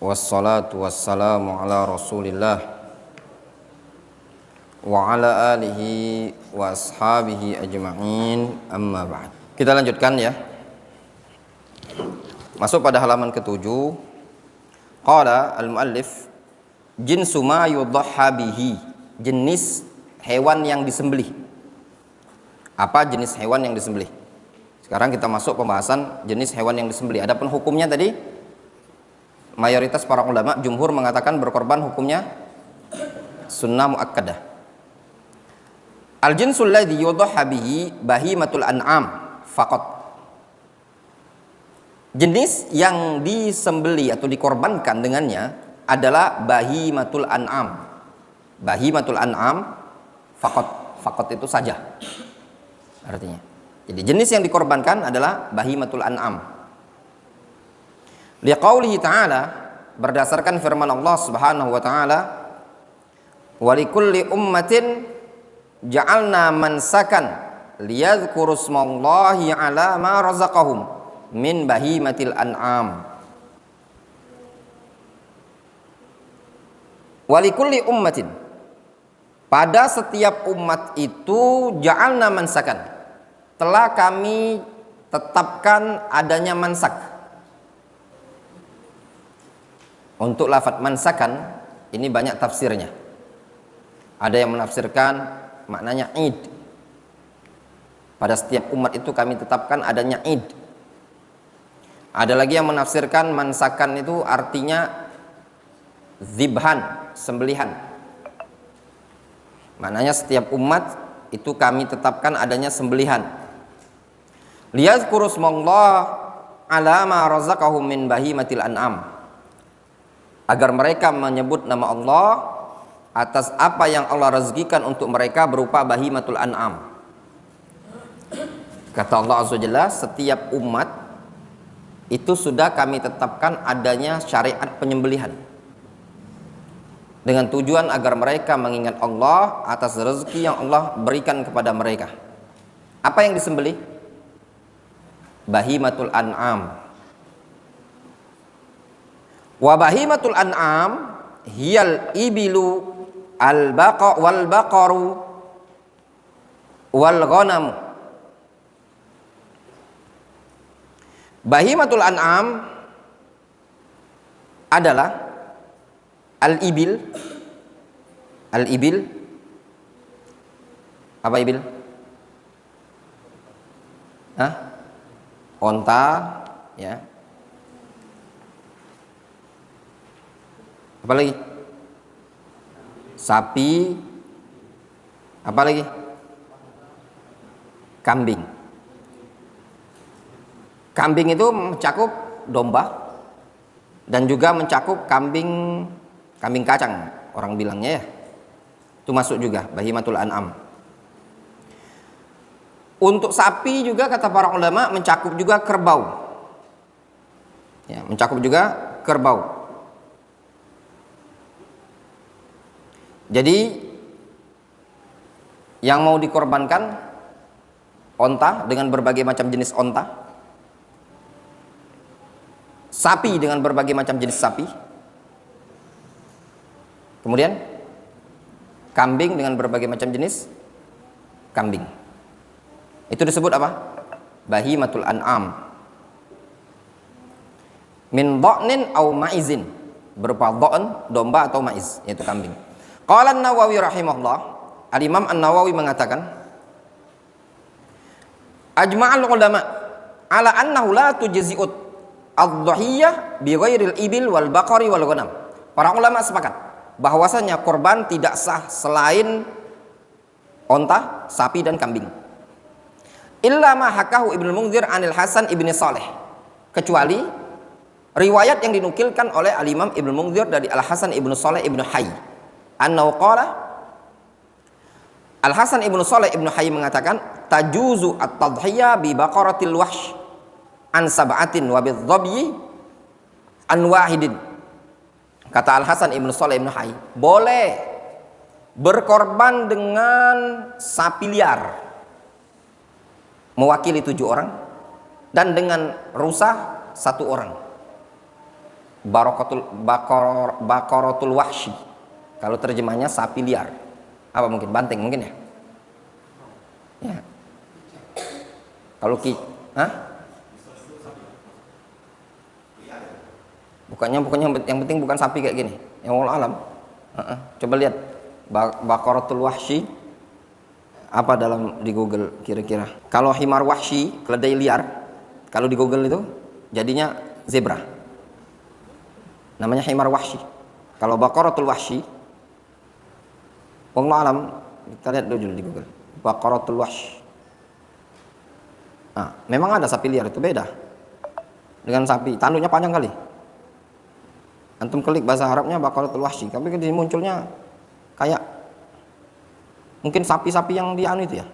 Wassalatu wassalamu ala rasulillah wa ala alihi wa ashabihi ajma'in, amma ba'd. Kita lanjutkan ya. Masuk pada halaman ke-7. Qala al-muallif jinsu ma yudhahha bihi, jenis hewan yang disembelih. Apa jenis hewan yang disembelih? Sekarang kita masuk pembahasan jenis hewan yang disembelih. Adapun hukumnya tadi, mayoritas para ulama jumhur mengatakan berkorban hukumnya sunnah muakkadah. Al-jinsul ladzi yudhahha bihi bahimatul an'am faqat. Jenis yang disembelih atau dikorbankan dengannya adalah bahimatul an'am. Bahimatul an'am faqat. Faqat itu saja artinya. Jadi jenis yang dikorbankan adalah bahimatul an'am. Liqaulihi ta'ala, berdasarkan firman Allah Subhanahu wa ta'ala, wa likulli ummatin ja'alna mansakan liyadhkuru ismallahi 'ala ma razaqahum min bahimatil an'am. Wa likulli ummatin, pada setiap umat itu ja'alna mansakan, telah kami tetapkan adanya mansak. Untuk lafaz mansakan ini banyak tafsirnya. Ada yang menafsirkan maknanya id. Pada setiap umat itu kami tetapkan adanya id. Ada lagi yang menafsirkan mansakan itu artinya zibhan, sembelihan. Maknanya setiap umat itu kami tetapkan adanya sembelihan. Liyadhkuru ismallahi 'ala ma razaqahum min bahimatil an'am, agar mereka menyebut nama Allah atas apa yang Allah rezekikan untuk mereka berupa bahimatul an'am. Kata Allah Azza wa Jalla, setiap umat itu sudah kami tetapkan adanya syariat penyembelihan dengan tujuan agar mereka mengingat Allah atas rezeki yang Allah berikan kepada mereka. Apa yang disembelih? Bahimatul an'am. Wa bahimatul an'am hiyal ibilu al-baqa wal baqaru wal ghanam. Bahimatul an'am adalah al-ibil. Al-ibil, apa ibil? Onta, ya. Apa lagi? Sapi. Apa lagi? Kambing. Kambing itu mencakup domba dan juga mencakup kambing kacang, orang bilangnya ya. Itu masuk juga bahimatul an'am. Untuk sapi juga kata para ulama mencakup juga kerbau. Ya, mencakup juga kerbau. Jadi yang mau dikorbankan onta dengan berbagai macam jenis onta, sapi dengan berbagai macam jenis sapi, kemudian kambing dengan berbagai macam jenis kambing. Itu disebut apa? Bahimatul an'am. Min dha'nin au ma'izin, berupa dha'n, domba atau ma'iz, yaitu kambing. Qala an-Nawawi rahimahullah, al-Imam an-Nawawi mengatakan, ajma'al ulama ala annahu la tujzi'ut ad-dhahiyah bi ghairil ibil wal baqari wal ghanam. Para ulama sepakat bahwasanya korban tidak sah selain onta, sapi dan kambing. Illa ma hakahu Ibnu Munzir anil Hasan ibni Saleh, kecuali riwayat yang dinukilkan oleh al-Imam Ibnu Munzir dari Al-Hasan ibnu Saleh ibnu Hayy, annahu qala, Al-Hasan ibnu Saleh ibnu Hayy mengatakan, tajuzu at-tadhiyah bi baqaratil wahsh an sab'atin wa bidh-dhabyi an wahidin. Kata Al-Hasan ibnu Saleh ibnu Hayy, boleh berkorban dengan sapi liar mewakili 7 orang dan dengan rusa 1 orang. Baqaratul wahsy. Kalau terjemahnya sapi liar. Apa mungkin? Banteng mungkin ya? Ya. Kalau hah? Bukannya yang penting bukan sapi kayak gini. Yang wallahu alam. Coba lihat Baqaratul wahsy apa dalam di Google kira-kira. Kalau himar wahsy, keledai liar, kalau di Google itu jadinya zebra. Namanya himar wahsy. Kalau Baqaratul wahsy, wallahu alam, kita lihat dulu di Google. Baqaratul wahsy. Memang ada sapi liar, itu beda dengan sapi. Tanduknya panjang kali. Antum klik bahasa Arabnya Baqaratul wahsy, tapi di munculnya kayak mungkin sapi-sapi yang di anu itu ya.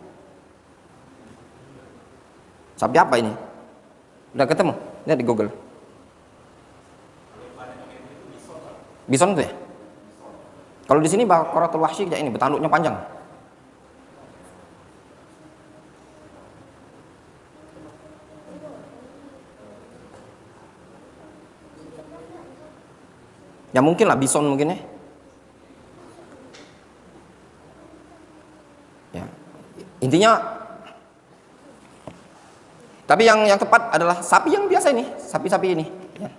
Sapi apa ini? Udah ketemu? Lihat di Google. Bison itu ya? Kalau di sini Baqaratul wahsy kayak ini, bertanduknya panjang. Ya mungkin lah bison mungkin ya. Ya. Intinya tapi yang tepat adalah sapi yang biasa ini, sapi-sapi ini ya.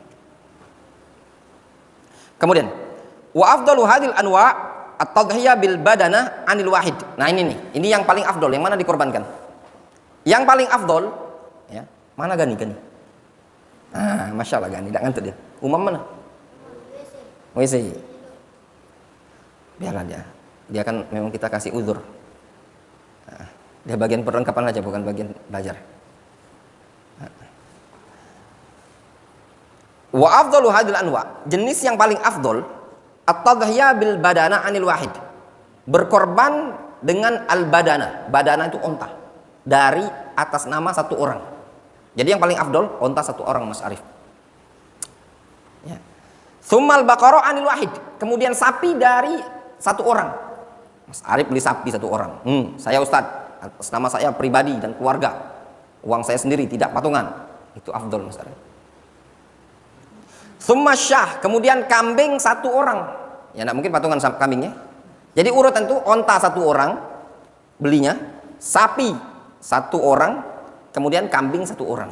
Kemudian wa afdalu hadil anwa at-tadhiyah bil badana anil wahid. Nah ini nih, ini yang paling afdol, yang mana dikorbankan? Yang paling afdol ya, mana Gani? Masya Allah Gani, tidak ngantuk dia. Umam mana? WC. Biarlah dia kan memang kita kasih uzur. Dia bagian perlengkapan aja, bukan bagian belajar. Wa afdalu hadil anwa, jenis yang paling afdol at-tadhiyah bil badana anil wahid, berkorban dengan al badana. Badana itu onta, dari atas nama satu orang. Jadi yang paling afdol onta satu orang, Mas Arif. Ya. Tsummal baqara anil wahid, kemudian sapi dari satu orang. Mas Arif beli sapi satu orang. Saya Ustadz, atas nama saya pribadi dan keluarga, uang saya sendiri, tidak patungan. Itu afdol Mas Arif. Tsumma syah, kemudian kambing satu orang. Ya enggak mungkin patungan kambingnya. Jadi urutan itu onta satu orang belinya, sapi satu orang, kemudian kambing satu orang.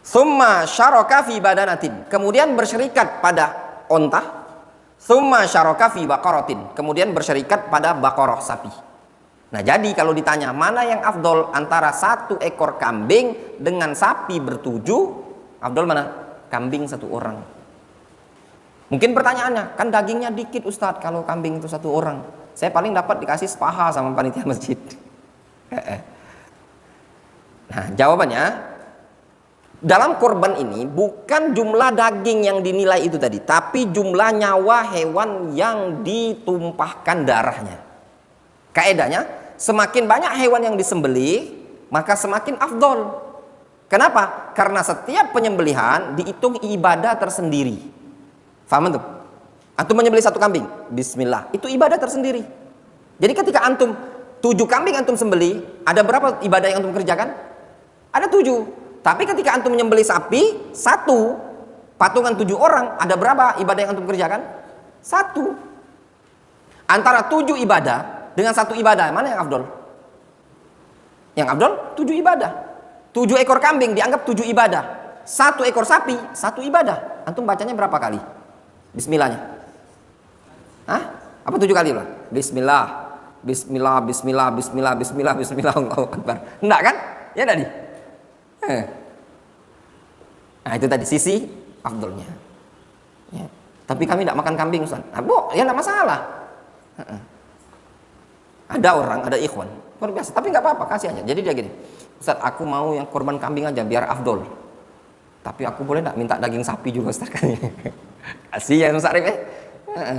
Tsumma syaraka fi badanatin, kemudian bersyarikat pada onta. Tsumma syaraka fi baqaratin, kemudian bersyarikat pada baqarah sapi. Nah jadi kalau ditanya mana yang afdol antara satu ekor kambing dengan sapi bertujuh, afdol mana? Kambing satu orang. Mungkin pertanyaannya, kan dagingnya dikit Ustadz kalau kambing itu satu orang. Saya paling dapat dikasih sepaha sama panitia masjid. Nah jawabannya, dalam korban ini bukan jumlah daging yang dinilai itu tadi, tapi jumlah nyawa hewan yang ditumpahkan darahnya. Kaedahnya, semakin banyak hewan yang disembelih, maka semakin afdol. Kenapa? Karena setiap penyembelihan dihitung ibadah tersendiri. Faham tuh? Antum menyembelih satu kambing, bismillah, itu ibadah tersendiri. Jadi ketika antum 7 kambing antum sembelih, ada berapa ibadah yang antum kerjakan? Ada 7. Tapi ketika antum menyembelih sapi, 1 patungan 7 orang, ada berapa ibadah yang antum kerjakan? 1. Antara 7 ibadah dengan 1 ibadah, mana yang afdol? Yang afdol 7 ibadah. 7 ekor kambing dianggap 7 ibadah. 1 ekor sapi 1 ibadah. Antum bacanya berapa kali bismillahnya? Apa 7 kali lah? Bismillah, bismillah, bismillah, bismillah, bismillah, bismillah, Allahu Akbar. Enggak kan? Ya tadi. Nah itu tadi sisi afdolnya ya. Tapi kami tidak makan kambing Ustaz. Ya tidak masalah. Ada orang, ada ikhwan luar biasa, tapi nggak apa-apa, kasih aja. Jadi dia gini, Ustaz aku mau yang korban kambing aja biar afdol, tapi aku boleh nggak minta daging sapi juga Ustaz? Kasih ya Mas Arif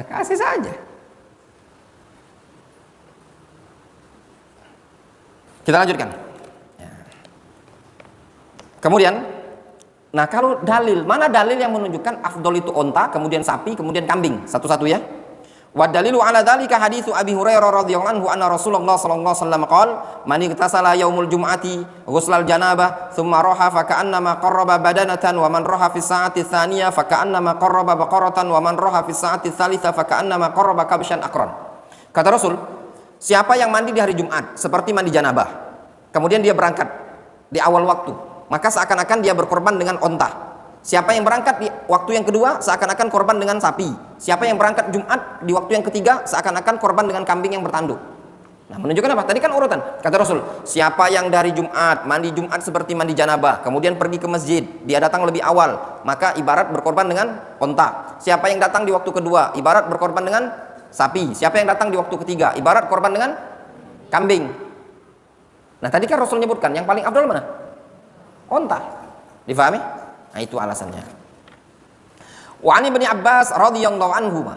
kasih saja. Kita lanjutkan. Kemudian, nah kalau dalil, mana dalil yang menunjukkan afdol itu onta, kemudian sapi, kemudian kambing, satu-satu ya? Wa dalilu ala dzalika haditsu Abi Hurairah radhiyallahu anhu anna Rasulullah sallallahu alaihi wasallam qala man igtasala yaumul jum'ati ghuslal janabah thumma raha fa ka'annama qarraba badanatan wa man raha fi sa'ati tsaniyah fa ka'annama qarraba baqaratan wa man raha fi sa'ati tsalitsah fa ka'annama qarraba kabshan aqran. Kata Rasul, siapa yang mandi di hari Jumat seperti mandi janabah, kemudian dia berangkat di awal waktu, maka seakan-akan dia berkorban dengan onta. Siapa yang berangkat di waktu yang kedua, seakan-akan korban dengan sapi. Siapa yang berangkat Jumat di waktu yang ketiga, seakan-akan korban dengan kambing yang bertanduk. Nah, menunjukkan apa? Tadi kan urutan. Kata Rasul, siapa yang dari Jumat, mandi Jumat seperti mandi janabah, kemudian pergi ke masjid, dia datang lebih awal, maka ibarat berkorban dengan onta. Siapa yang datang di waktu kedua, ibarat berkorban dengan sapi. Siapa yang datang di waktu ketiga, ibarat korban dengan kambing. Nah, tadi kan Rasul menyebutkan, yang paling afdal mana? Onta. Difahami? Nah, itu alasannya. Wa an Ibnu Abbas radhiyallahu anhu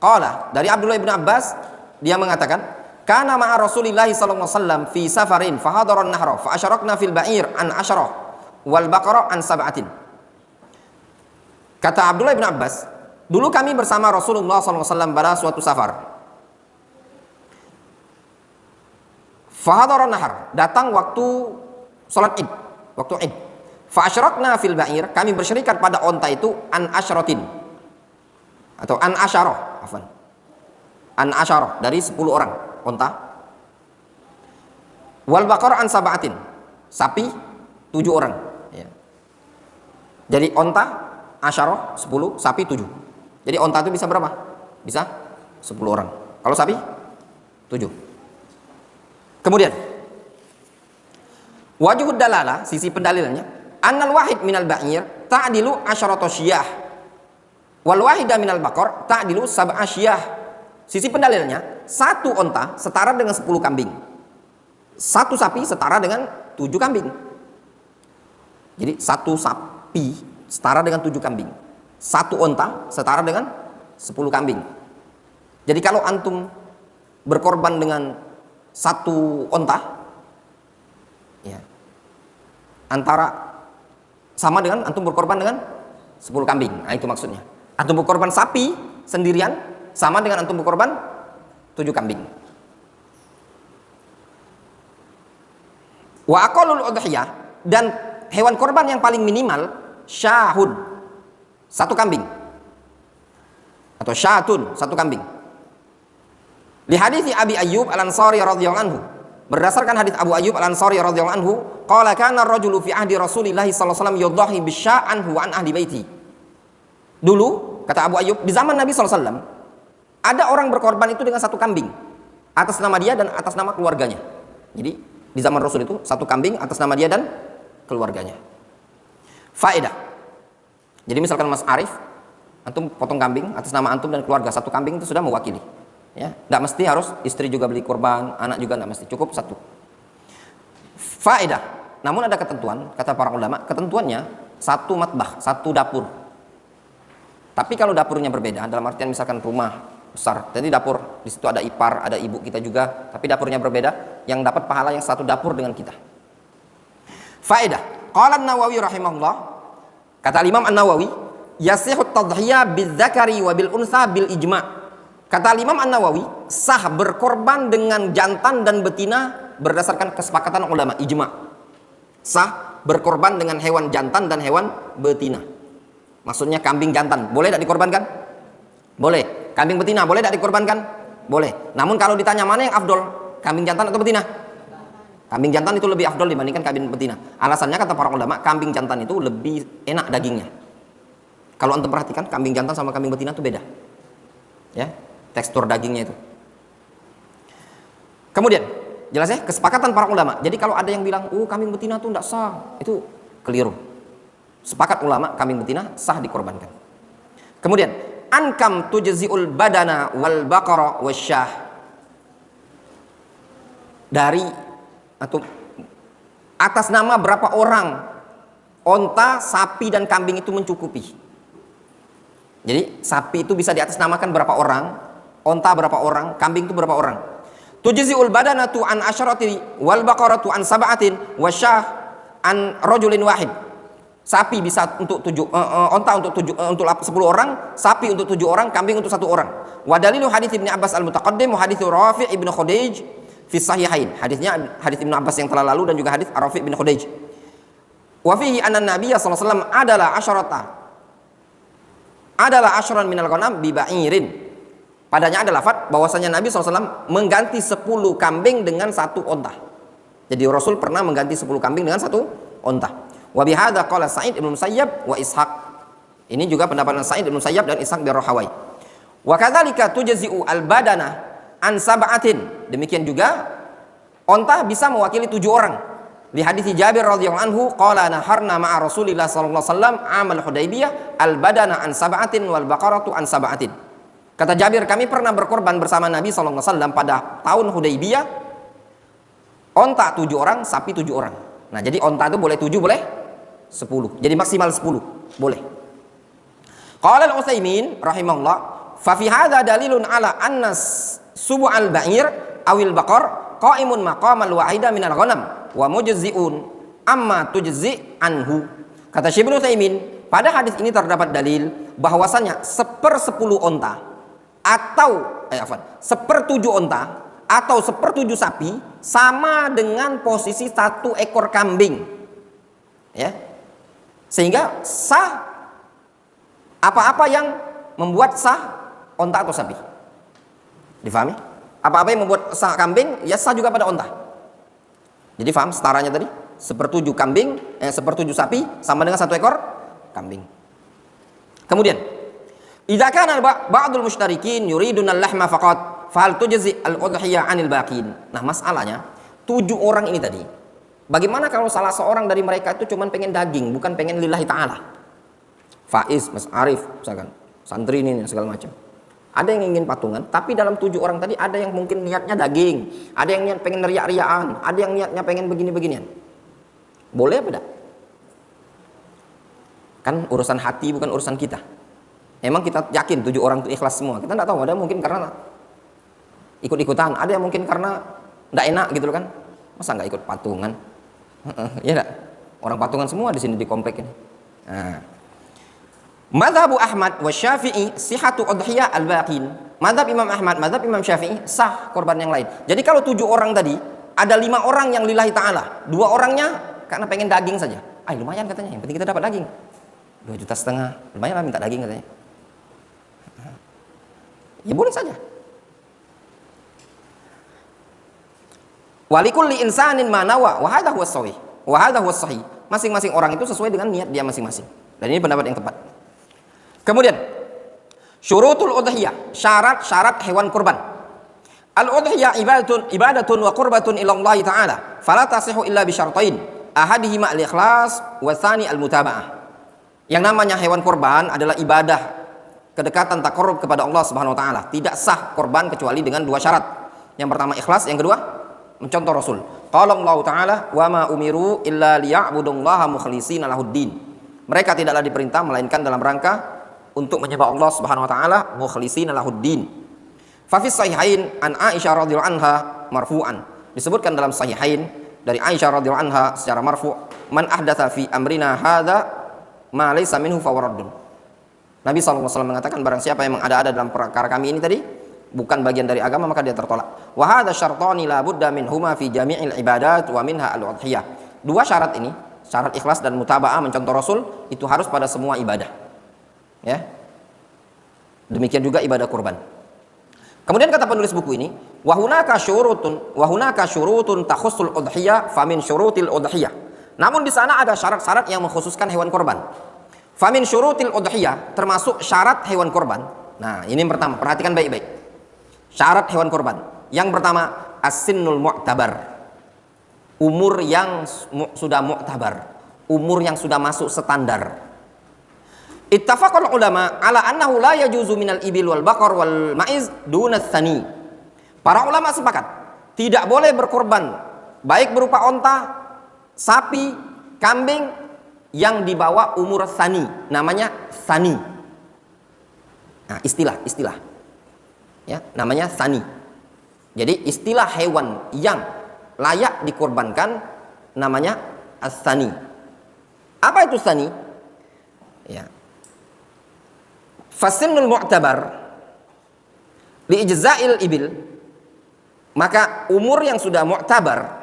qala, dari Abdullah bin Abbas dia mengatakan, kana ma'a Rasulillah sallallahu alaihi wasallam fi safarin fa hadara an-nahra fa asharakna fil ba'ir an asyara wal baqara an sab'atin. Kata Abdullah bin Abbas, dulu kami bersama Rasulullah sallallahu alaihi wasallam pada suatu safar. Fa hadara an-nahr, datang waktu salat Id, waktu Id. Fa asyrakna fil ba'ir, kami bersyirikat pada onta itu an asyratin atau an asyarah, afwan. An asyarah, dari 10 orang onta. Wal baqara an sab'atin, sapi 7 orang, ya. Jadi onta asyarah 10, sapi 7. Jadi onta itu bisa berapa? Bisa 10 orang. Kalau sapi 7. Kemudian wajhud dalalah, sisi pendalilannya, annal wahid minal ba'ir ta'dilu asyarata syiyah wal wahida minal baqar ta'dilu sab'a syiyah. Sisi pendalilnya, satu onta setara dengan 10 kambing, satu sapi setara dengan 7 kambing. Jadi satu sapi setara dengan 7 kambing, satu onta setara dengan 10 kambing. Jadi kalau antum berkorban dengan satu onta, ya, antara sama dengan antum berkorban dengan 10 kambing. Nah, itu maksudnya. Antum berkorban sapi sendirian sama dengan antum berkorban 7 kambing. Wa aqallul udhiyah, dan hewan korban yang paling minimal syahun, 1 kambing. Atau syatun, 1 kambing. Li hadithi Abi Ayyub Al-Ansari radhiyallahu anhu, berdasarkan hadits Abu Ayyub Al-Ansari radhiyallahu anhu, qala kana ar-rajulu fi ahdi Rasulillah sallallahu alaihi wasallam yudhahi bisya'anhu wa an ahli baiti. Dulu, kata Abu Ayyub, di zaman Nabi sallallahu alaihi wasallam ada orang berkorban itu dengan 1 kambing atas nama dia dan atas nama keluarganya. Jadi di zaman Rasul itu 1 kambing atas nama dia dan keluarganya. Faedah. Jadi misalkan Mas Arif, antum potong kambing atas nama antum dan keluarga, 1 kambing itu sudah mewakili. Ya, tidak mesti harus istri juga beli kurban, anak juga tidak mesti, cukup 1. Faedah. Namun ada ketentuan, kata para ulama, ketentuannya 1 matbah, 1 dapur. Tapi kalau dapurnya berbeda, dalam artian misalkan rumah besar, jadi dapur di situ ada ipar, ada ibu kita juga, tapi dapurnya berbeda, yang dapat pahala yang 1 dapur dengan kita. Faedah. Qala An-Nawawi rahimahullah, kata Imam An-Nawawi, yasihut tadhiyah bidzakari wa bil unsa bil ijma'. Kata Imam An-Nawawi, sah berkorban dengan jantan dan betina berdasarkan kesepakatan ulama, ijma'. Sah berkorban dengan hewan jantan dan hewan betina. Maksudnya kambing jantan boleh tidak dikorbankan? Boleh. Kambing betina boleh tidak dikorbankan? Boleh. Namun kalau ditanya mana yang afdol, kambing jantan atau betina? Kambing jantan itu lebih afdol dibandingkan kambing betina. Alasannya kata para ulama, kambing jantan itu lebih enak dagingnya. Kalau antum perhatikan, kambing jantan sama kambing betina itu beda, ya, tekstur dagingnya itu. Kemudian jelas ya, kesepakatan para ulama. Jadi kalau ada yang bilang, kambing betina itu tidak sah, itu keliru. Sepakat ulama, kambing betina sah dikorbankan. Kemudian, ankam tujzi'ul badana wal baqara wasyah. Dari atau atas nama berapa orang onta, sapi dan kambing itu mencukupi. Jadi sapi itu bisa diatasnamakan berapa orang, onta berapa orang, kambing itu berapa orang. Tujzi'ul badanatu an asyarati wal baqaratu an sab'atin wasyah an rajulin wahid. Sapi bisa untuk 7, onta untuk 10 orang, sapi untuk 7 orang, kambing untuk 1 orang. Wa dalilu hadits Ibnu Abbas al-mutaqaddim wa hadits Rafi' ibn Khudaij fi sahihain. Hadisnya hadits Ibnu Abbas yang telah lalu dan juga hadits Rafi' bin Khudaij. Wa fihi anna Nabiy sallallahu alaihi wasallam adalah asyran minal ghanam bi ba'irin. Padanya ada lafaz bahwasanya Nabi SAW mengganti 10 kambing dengan 1 onta. Jadi Rasul pernah mengganti 10 kambing dengan 1 onta. Wa bihadza qala Sa'id bin Musayyab wa Ishaq. Ini juga pendapat Sa'id bin Musayyab dan Ishaq bin Rahawai. Wa kadzalika tujzi'u al-badana an sab'atin. Demikian juga onta bisa mewakili 7 orang. Li hadits Jabir radhiyallahu anhu qala naharna ma'a Rasulillah sallallahu alaihi wasallam amal Hudaybiyah al-badana an sab'atin wal baqaratu an sab'atin. Kata Jabir, kami pernah berkorban bersama Nabi sallallahu alaihi wasallam pada tahun Hudaybiyah. Onta 7 orang, sapi 7 orang. Nah, jadi onta itu boleh 7, boleh 10. Jadi maksimal 10 boleh. Qala al-Utsaimin rahimahullah, fa fi hadza dalilun ala anna sub'al ba'ir awil baqar qa'imun maqamal wahida minal ghanam wa mujzi'un amma tujzi' anhu. Kata Syekh Ibnu Utsaimin, pada hadis ini terdapat dalil bahwasanya 1/10 onta atau 1/7 onta atau 1/7 sapi sama dengan posisi 1 ekor kambing. Ya. Sehingga sah apa-apa yang membuat sah onta atau sapi. Difahami? Apa-apa yang membuat sah kambing, ya sah juga pada onta. Jadi faham setaranya tadi? 1/7 kambing, 1/7 sapi sama dengan 1 ekor kambing. Kemudian, idza kana ba'dul mushtarikin yuridun al-lahma faqat, fahal tujzi al-udhiyah 'anil baqin. Nah, masalahnya 7 orang ini tadi. Bagaimana kalau salah seorang dari mereka itu cuma pengen daging, bukan pengen lillahi ta'ala? Faiz, Mas Arif, misalkan, santri ini segala macam. Ada yang ingin patungan, tapi dalam 7 orang tadi ada yang mungkin niatnya daging, ada yang niat pengen riak-riaan, ada yang niatnya pengen begini-beginian. Boleh apa tidak? Kan urusan hati bukan urusan kita. Emang kita yakin 7 orang itu ikhlas semua? Kita tidak tahu, ada mungkin karena ikut-ikutan, ada yang mungkin karena tidak enak gitu kan. Masa nggak ikut patungan? Ya enggak? Orang patungan semua di sini di komplek ini. Nah. Madzhab Ahmad wa Syafi'i sihhatu udhiyah al-baqin. Madzhab Imam Ahmad, madzhab Imam Syafi'i sah korban yang lain. Jadi kalau 7 orang tadi, ada 5 orang yang lillahi ta'ala, 2 orangnya karena pengen daging saja. Lumayan katanya, yang penting kita dapat daging. 2,5 juta, lumayan lah minta daging katanya. Ya boleh saja. Walikulli insanin ma nawa wa hadha huwa sahih. Wa hadha huwa sahih. Masing-masing orang itu sesuai dengan niat dia masing-masing. Dan ini pendapat yang tepat. Kemudian, syurutul udhiyah, syarat-syarat hewan kurban. Al-udhiyah ibadatun wa qurbatun ila Allah Ta'ala, fala tasihu illa bi syartain. Ahadihima al-ikhlas wa tsani al-mutaba'ah. Yang namanya hewan kurban adalah ibadah, kedekatan taqarrub kepada Allah Subhanahu wa taala. Tidak sah kurban kecuali dengan 2 syarat. Yang pertama ikhlas, yang kedua mencontoh Rasul. Qala Allah Ta'ala, "Wa ma umiru illa liya'budullaha mukhlishina lahuddin." Mereka tidaklah diperintah melainkan dalam rangka untuk menyembah Allah Subhanahu wa taala mukhlishina lahuddin. Fa fi sahihain an Aisyah radhiyallahu anha marfu'an. Disebutkan dalam sahihain dari Aisyah radhiyallahu anha secara marfu', "Man ahdatsa fi amrina hadza ma laysa minhu fa waraddun." Nabi sallallahu alaihi wasallam mengatakan, barang siapa yang ada dalam perkara kami ini tadi bukan bagian dari agama, maka dia tertolak. Wa hadza syartani la budda minhuma fi jami'il ibadat wa minha al-udhiyah. 2 syarat ini, syarat ikhlas dan mutaba'ah mencontoh Rasul, itu harus pada semua ibadah. Ya. Demikian juga ibadah kurban. Kemudian kata penulis buku ini, wa hunaka syurutun takhussul udhiyah fa min syurutil udhiyah. Namun di sana ada syarat-syarat yang mengkhususkan hewan kurban. Fa min syurutil udhiyah, termasuk syarat hewan kurban. Nah, ini yang pertama, perhatikan baik-baik. Syarat hewan kurban. Yang pertama, as-sinnul mu'tabar. Umur yang sudah mu'tabar. Umur yang sudah masuk standar. Ittafaqal ulama ala annahu la yajuzu minal ibil wal baqar wal ma'iz duna tsani. Para ulama sepakat, tidak boleh berkorban baik berupa onta, sapi, kambing yang dibawa umur tsani, namanya tsani. Nah, istilah. Ya, namanya tsani. Jadi istilah hewan yang layak dikorbankan namanya as-tsani. Apa itu tsani? Ya. Fasinnul mu'tabar li ijza'il ibil, maka umur yang sudah mu'tabar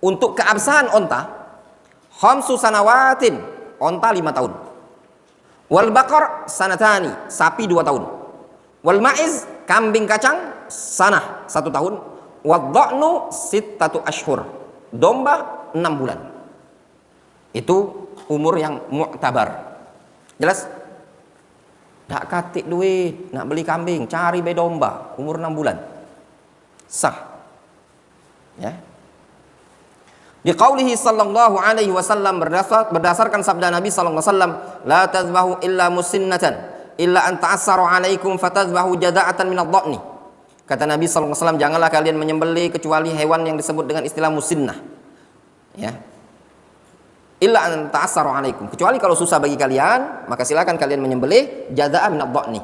untuk keabsahan onta, khamsu sanawatin, onta 5 tahun. Wal baqar sanatani, sapi 2 tahun. Wal ma'iz, kambing kacang, sanah 1 tahun. Wad dha'nu 6 ashhur, domba 6 bulan. Itu umur yang mu'tabar. Jelas? Tak katik duit, nak beli kambing, cari be domba, umur 6 bulan. Sah. Ya. Di qaulihi sallallahu alaihi wasallam, berdasarkan sabda Nabi sallallahu alaihi wasallam, la tazbahu illa musinnatan illa an ta'assaru alaikum fatazbahu jada'atan min ad-dha'ni. Kata Nabi sallallahu alaihi wasallam, janganlah kalian menyembelih kecuali hewan yang disebut dengan istilah musinnah. Ya. Illa an ta'assaru alaikum, kecuali kalau susah bagi kalian, maka silakan kalian menyembelih jazaa min ad-dha'ni.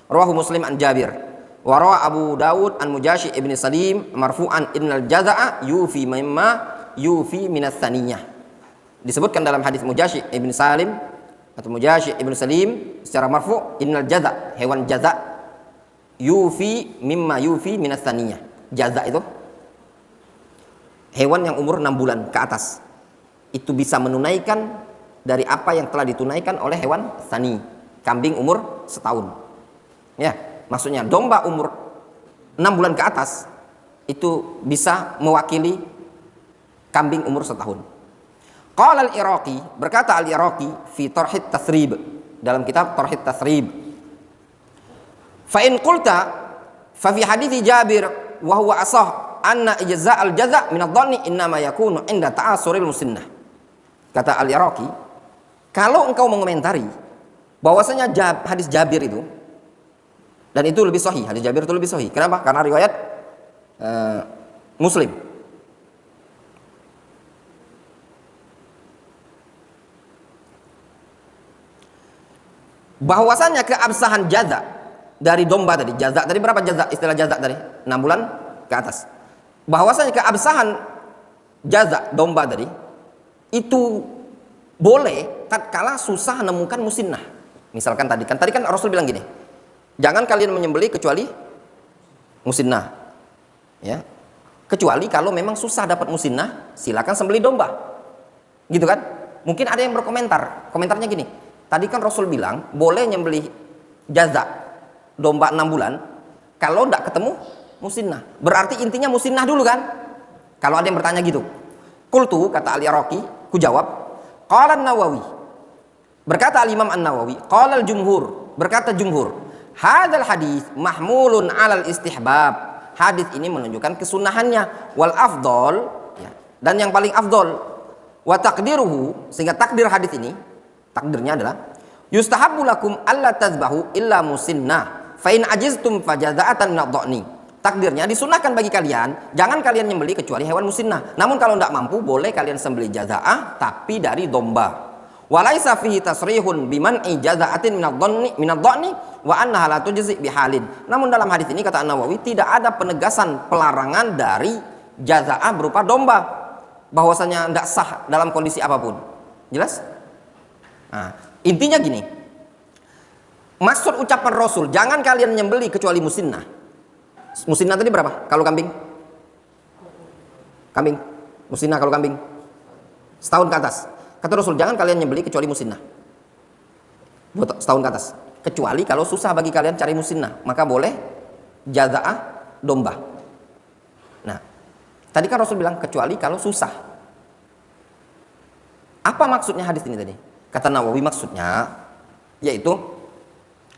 Rawahu Muslim an Jabir wa rawa Abu Dawud an Mujashi ibn Salim marfu'an innal jazaa yufi mimma yufi min ats-tsaniyah. Disebutkan dalam hadis Mujashi ibn Salim atau Mujashi ibn Salim secara marfu', innal jaza, hewan jaza, yufi mimma yufi min ats-tsaniyah. Jaza itu hewan yang umur 6 bulan ke atas, itu bisa menunaikan dari apa yang telah ditunaikan oleh hewan tsani, kambing umur 1 tahun. Ya, maksudnya domba umur 6 bulan ke atas itu bisa mewakili kambing umur 1 tahun. Qala al-Iraqi, berkata al-Iraqi fi Tarhit Tathrib, dalam kitab Tarhit Tathrib, fa in qulta fa fi hadits Jabir wa huwa asah anna ijza' al-jaza' min ad-dhanni innama yakunu inda ta'asuril musinnah. Kata al-Iraqi, kalau engkau mengomentari bahwasanya hadis Jabir itu, dan itu lebih sahih, hadis Jabir itu lebih sahih. Kenapa? Karena riwayat Muslim. Bahwasanya keabsahan jaza dari domba tadi, jaza tadi berapa jaza? Istilah jaza tadi 6 bulan ke atas. Bahwasanya keabsahan jaza domba tadi itu boleh tatkala susah menemukan musinnah. Misalkan tadi kan Rasul bilang gini, jangan kalian menyembelih kecuali musinnah. Ya. Kecuali kalau memang susah dapat musinnah, silakan sembelih domba. Gitu kan? Mungkin ada yang berkomentar, komentarnya gini, tadi kan Rasul bilang boleh nyembelih jaza domba 6 bulan kalau tidak ketemu musinnah. Berarti intinya musinnah dulu kan? Kalau ada yang bertanya gitu. Qultu, kata al-Iraqi, ku jawab, qala an-Nawawi, berkata al-Imam an-Nawawi, qala al-jumhur, berkata jumhur, hadzal hadis mahmulun 'alal istihbab. Hadis ini menunjukkan kesunahannya, wal afdol, ya, dan yang paling afdol, wa taqdiruhu, sehingga takdir hadis ini, takdirnya adalah yustahabbu lakum alla tazbahu illa musinnah fa in ajiztum fajaza'atan min ad-dha'ni. Takdirnya disunahkan bagi kalian, jangan kalian nyembelih kecuali hewan musinnah. Namun kalau tidak mampu, boleh kalian sembelih jaza'ah tapi dari domba. Walaisa fihi tasrihun biman'i jaza'atin min ad-dha'ni wa annaha la tujzi bihalin. Namun dalam hadis ini, kata An-Nawawi, tidak ada penegasan pelarangan dari jaza'ah berupa domba, bahwasanya tidak sah dalam kondisi apapun. Jelas? Nah, intinya gini, maksud ucapan Rasul, jangan kalian nyembelih kecuali musinnah. Musinnah tadi berapa kalau kambing? Kambing musinnah kalau kambing setahun ke atas. Kata Rasul, jangan kalian nyembelih kecuali musinnah buat setahun ke atas. Kecuali kalau susah bagi kalian cari musinnah, maka boleh jaza'ah domba. Nah, tadi kan Rasul bilang kecuali kalau susah. Apa maksudnya hadis ini tadi? Kata Nawawi, maksudnya yaitu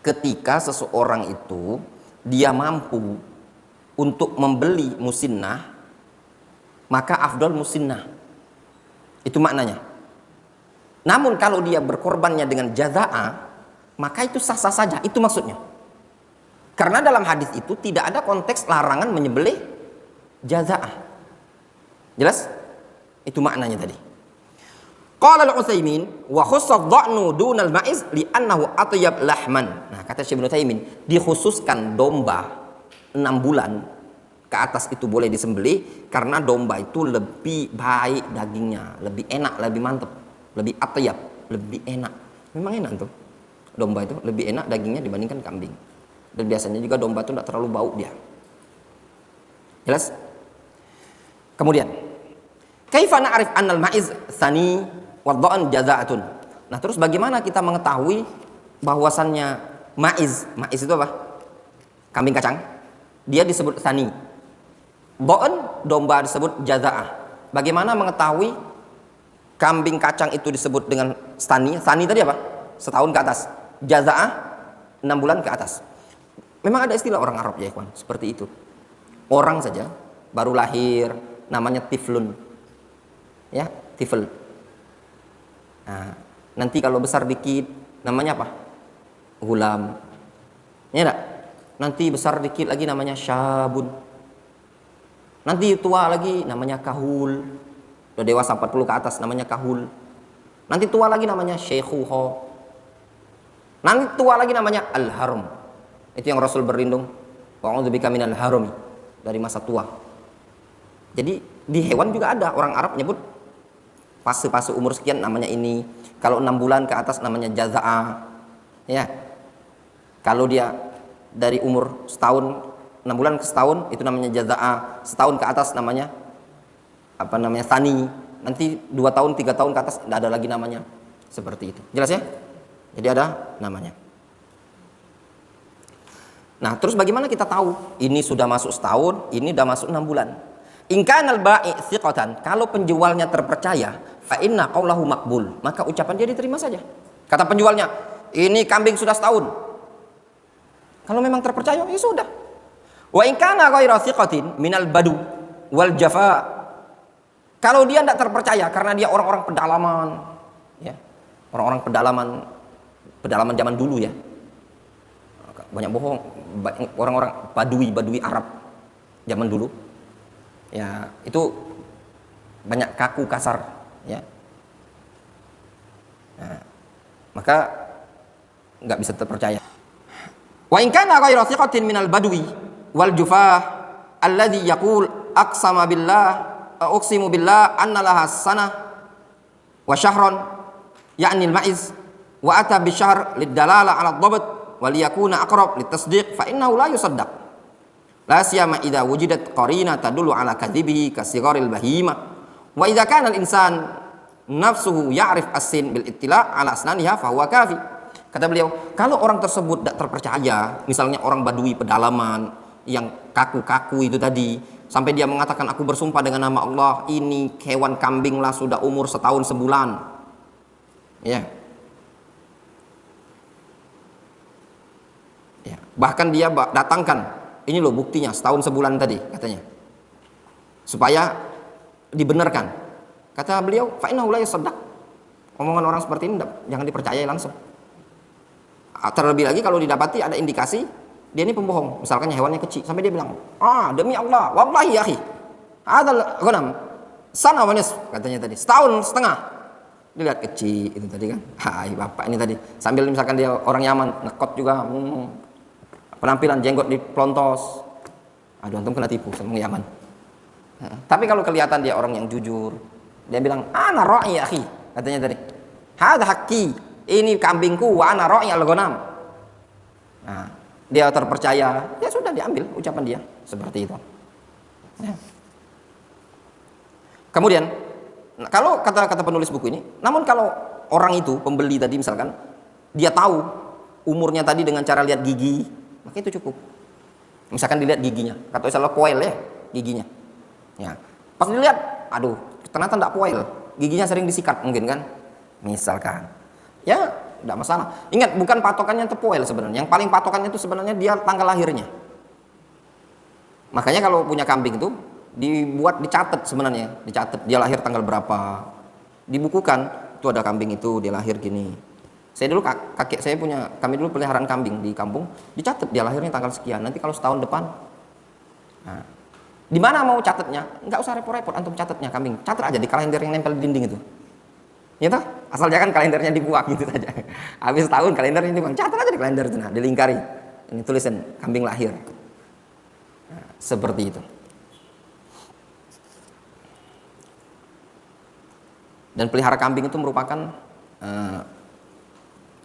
ketika seseorang itu dia mampu untuk membeli musinnah, maka afdol musinnah. Itu maknanya. Namun kalau dia berkorbannya dengan jaza'ah, maka itu sah-sah saja. Itu maksudnya. Karena dalam hadis itu tidak ada konteks larangan menyembelih jaza'ah. Jelas? Itu maknanya tadi. Qala al-Utsaimin wa khussa ad-dha'nu dunal ma'iz li'annahu atyab lahman. Nah, kata Syekh Ibnu Utsaimin, dikhususkan domba 6 bulan ke atas itu boleh disembelih karena domba itu lebih baik dagingnya, lebih enak, lebih mantap, lebih atyab, lebih enak. Memang enak tuh. Domba itu lebih enak dagingnya dibandingkan kambing. Dan biasanya juga domba itu tidak terlalu bau dia. Jelas? Kemudian, kaifa na'rif annal ma'iz tsani wa dha'an jaza'atun. Nah, terus bagaimana kita mengetahui bahwasannya ma'iz itu apa? Kambing kacang. Dia disebut tsani. Dha'an domba disebut jaza'ah. Bagaimana mengetahui kambing kacang itu disebut dengan tsani? Tsani tadi apa? Setahun ke atas. Jaza'ah 6 bulan ke atas. Memang ada istilah orang Arab ya, ikhwan, seperti itu. Orang saja baru lahir namanya tiflun. Ya, tifl. Nah, nanti kalau besar dikit namanya apa? Gulam. Ya enggak? Nanti besar dikit lagi namanya syabun. Nanti tua lagi namanya kahul. Udah dewasa 40 ke atas namanya kahul. Nanti tua lagi namanya syekhuho. Nanti tua lagi namanya al-harum. Itu yang Rasul berlindung. Wa'udzubika minal harumi, dari masa tua. Jadi di hewan juga ada orang Arab nyebut fase-fase umur sekian namanya ini. Kalau 6 bulan ke atas namanya jaza'ah. Ya. Kalau dia dari umur setahun, 6 bulan ke setahun itu namanya jaza'ah. Setahun ke atas namanya apa namanya? Tsani. Nanti 2 tahun, 3 tahun ke atas tidak ada lagi namanya. Seperti itu. Jelas ya? Jadi ada namanya. Nah, terus bagaimana kita tahu ini sudah masuk setahun, ini sudah masuk 6 bulan? In kanal ba'i thiqatan, kalau penjualnya terpercaya, fa inna qaulahu maqbul, maka ucapan dia diterima saja. Kata penjualnya, ini kambing sudah setahun. Kalau memang terpercaya, ya sudah. Wa in kana ghairu thiqatin minal badu wal jafa. Kalau dia tidak terpercaya karena dia orang-orang pedalaman, ya. Orang-orang pedalaman zaman dulu ya. Banyak bohong, orang-orang badui Arab zaman dulu. Ya, itu banyak kaku kasar, ya. Nah, maka nggak bisa terpercaya. Wa in kana ghairu thiqatin minal badwi wal jufah alladhi yaqul aqsama billah uqsimu billah anna laha sanah wa syahran ya'ni al-ma'iz wa ata bi syahr lid-dalala 'ala ad-dabt wa liyakuna aqrab lit-tasdiq fa innahu la yusaddaq. La siyama idza wujidat qarina tadullu ala kadhibihi ka sigharil bahimah wa idza kana al-insan nafsuhu ya'rif as-sin bil ittila' ala asnaniha fa huwa kafi. Kata beliau, kalau orang tersebut tidak terpercaya, misalnya orang badui pedalaman yang kaku-kaku itu tadi, sampai dia mengatakan aku bersumpah dengan nama Allah, ini hewan kambing lah sudah umur setahun sebulan. Ya. Ya, bahkan dia datangkan ini loh buktinya setahun sebulan tadi katanya. Supaya dibenarkan. Kata beliau, fa innahu la yusaddaq. Omongan orang seperti ini jangan dipercayai langsung. Terlebih lagi kalau didapati ada indikasi dia ini pembohong. Misalkan hewannya kecil sampai dia bilang, demi Allah, wallahi ya akhi, hadzal ghanam sana wa nisf katanya tadi. Setahun setengah. Dilihat kecil itu tadi kan. Hai bapak ini tadi. Sambil misalkan dia orang Yaman, ngekot juga. Penampilan jenggot dipelontos. Aduh antum kena tipu sama orang Yaman. Tapi kalau kelihatan dia orang yang jujur, dia bilang, ana ra'i ya akhi, katanya tadi. Hadza haqqi, ini kambingku wa ana ra'i al-ghanam. Nah, dia terpercaya, ya sudah diambil ucapan dia seperti itu. Ya. Kemudian, kalau kata penulis buku ini, namun kalau orang itu pembeli tadi misalkan, dia tahu umurnya tadi dengan cara lihat gigi, maka itu cukup. Misalkan dilihat giginya, kata salah poel ya giginya. Ya, pas dilihat, aduh, ternyata tidak poel, giginya sering disikat mungkin kan, misalkan. Ya, tidak masalah. Ingat, bukan patokannya itu poel sebenarnya. Yang paling patokannya itu sebenarnya dia tanggal lahirnya. Makanya kalau punya kambing itu dicatat sebenarnya, dicatat dia lahir tanggal berapa, dibukukan. Itu ada kambing itu dia lahir gini. Saya dulu kakek saya kami dulu peliharaan kambing di kampung, dicatat dia lahirnya tanggal sekian. Nanti kalau setahun depan, nah, di mana mau catatnya? Nggak usah repot-repot antum catatnya kambing, catat aja di kalender yang nempel di dinding itu. Ya toh, asal jangan kalendernya dibuang gitu saja. Habis tahun kalendernya dibuang, catat aja di kalender itu, nah, dilingkari. Ini tulisan kambing lahir. Nah, seperti itu. Dan pelihara kambing itu merupakan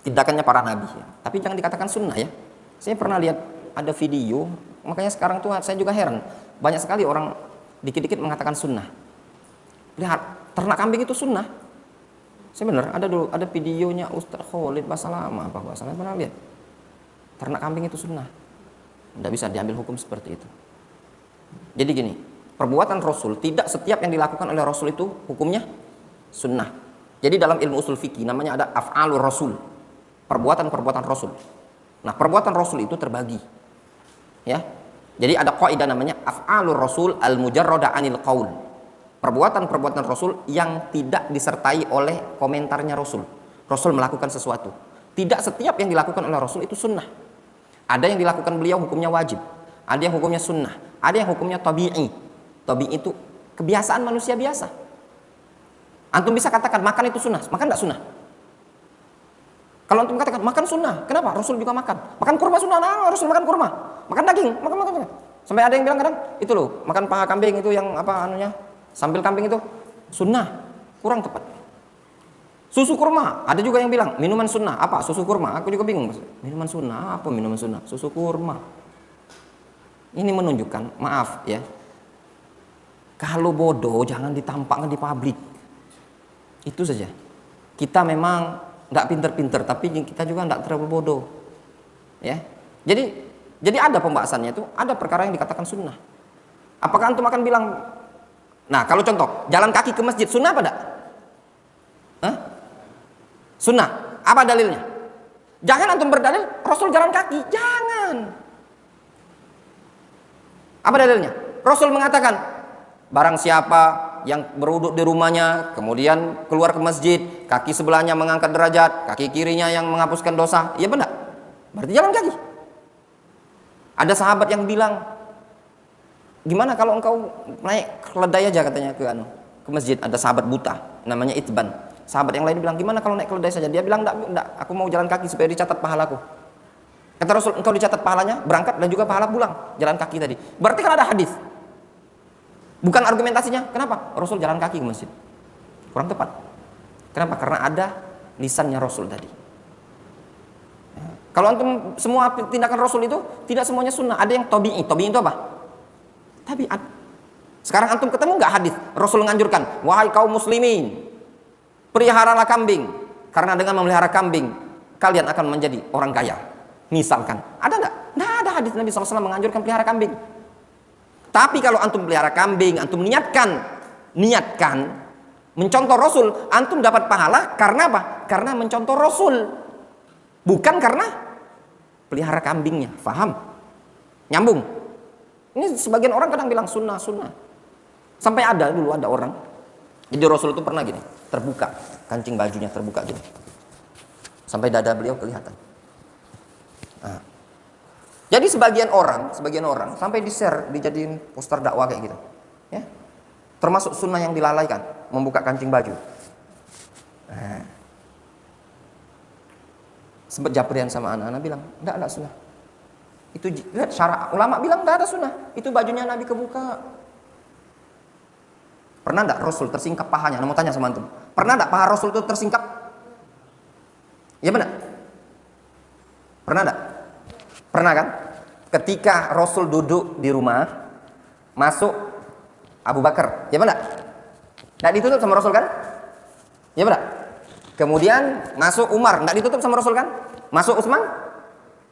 tindakannya para nabi ya. Tapi jangan dikatakan sunnah ya. Saya pernah lihat ada video, makanya sekarang tuh saya juga heran, banyak sekali orang dikit-dikit mengatakan sunnah. Lihat, ternak kambing itu sunnah. Saya benar, ada dulu ada videonya Ustaz Khalid Basalamah, apa Basalamah pernah lihat. Ternak kambing itu sunnah. Tidak bisa diambil hukum seperti itu. Jadi gini, perbuatan Rasul, tidak setiap yang dilakukan oleh Rasul itu hukumnya sunnah. Jadi dalam ilmu usul fikih namanya ada af'alur Rasul, perbuatan-perbuatan Rasul. Nah, perbuatan Rasul itu terbagi. Ya. Jadi ada kaidah namanya af'alur Rasul al-mujarrada 'anil qaul. Perbuatan-perbuatan Rasul yang tidak disertai oleh komentarnya Rasul. Rasul melakukan sesuatu. Tidak setiap yang dilakukan oleh Rasul itu sunnah. Ada yang dilakukan beliau hukumnya wajib. Ada yang hukumnya sunnah. Ada yang hukumnya tabi'i. Tabi'i itu kebiasaan manusia biasa. Antum bisa katakan makan itu sunnah, makan tidak sunnah. Kalau antum katakan makan sunnah, kenapa? Rasul juga makan. Makan kurma sunnah, nah, Rasul makan kurma. Makan daging, makan. Sampai ada yang bilang kadang, itu loh, makan paha kambing itu yang apa anunya, sambil kambing itu sunnah, kurang tepat. Susu kurma, ada juga yang bilang minuman sunnah, apa susu kurma? Aku juga bingung, minuman sunnah, apa minuman sunnah? Susu kurma. Ini menunjukkan, maaf ya, kalau bodoh jangan ditampakkan di publik. Itu saja. Kita memang nggak pinter-pinter, tapi kita juga nggak terlalu bodoh. Ya, jadi ada pembahasannya itu, ada perkara yang dikatakan sunnah. Apakah antum akan bilang, nah kalau contoh jalan kaki ke masjid sunnah apa enggak? Hah? Sunnah. Apa dalilnya? Jangan antum berdalil Rasul jalan kaki, jangan. Apa dalilnya? Rasul mengatakan barang siapa yang berwuduk di rumahnya kemudian keluar ke masjid, kaki sebelahnya mengangkat derajat, kaki kirinya yang menghapuskan dosa, iya benar? Berarti jalan kaki. Ada sahabat yang bilang, gimana kalau engkau naik keledai aja katanya ke masjid. Ada sahabat buta namanya Itban. Sahabat yang lain bilang, gimana kalau naik keledai saja? Dia bilang, enggak, aku mau jalan kaki supaya dicatat pahalaku. Kata Rasul, engkau dicatat pahalanya berangkat dan juga pahala pulang jalan kaki tadi. Berarti kan ada hadis. Bukan argumentasinya. Kenapa? Rasul jalan kaki ke masjid. Kurang tepat. Kenapa? Karena ada lisannya Rasul tadi. Kalau antum semua tindakan Rasul itu tidak semuanya sunnah. Ada yang tabi'i. Tabi'i itu apa? Tabi'at. Sekarang antum ketemu nggak hadis Rasul menganjurkan, wahai kaum muslimin, peliharalah kambing, karena dengan memelihara kambing kalian akan menjadi orang kaya. Misalkan, ada nggak? Nggak ada hadis Nabi SAW menganjurkan pelihara kambing. Tapi kalau antum pelihara kambing, antum niatkan mencontoh Rasul, antum dapat pahala karena apa? Karena mencontoh Rasul, bukan karena pelihara kambingnya. Faham? Nyambung? Ini sebagian orang kadang bilang sunnah. Sampai ada orang. Jadi Rasul itu pernah gini, terbuka, kancing bajunya terbuka gini, sampai dada beliau kelihatan. Nah. Jadi sebagian orang sampai di-share, dijadiin poster dakwah kayak gitu. Ya. Termasuk sunnah yang dilalaikan, membuka kancing baju. Nah. Sempat japrian sama anak-anak bilang, enggak sunnah. Itu lihat syara ulama bilang enggak ada sunnah. Itu bajunya Nabi kebuka. Pernah enggak Rasul tersingkap pahanya? Nah, mau tanya sama antum. Pernah enggak paha Rasul itu tersingkap? Ya benar. Pernah enggak? Pernah kan? Ketika Rasul duduk di rumah, masuk Abu Bakar, ya benar? Enggak ditutup sama Rasul kan? Ya benar? Kemudian masuk Umar, enggak ditutup sama Rasul kan? Masuk Utsman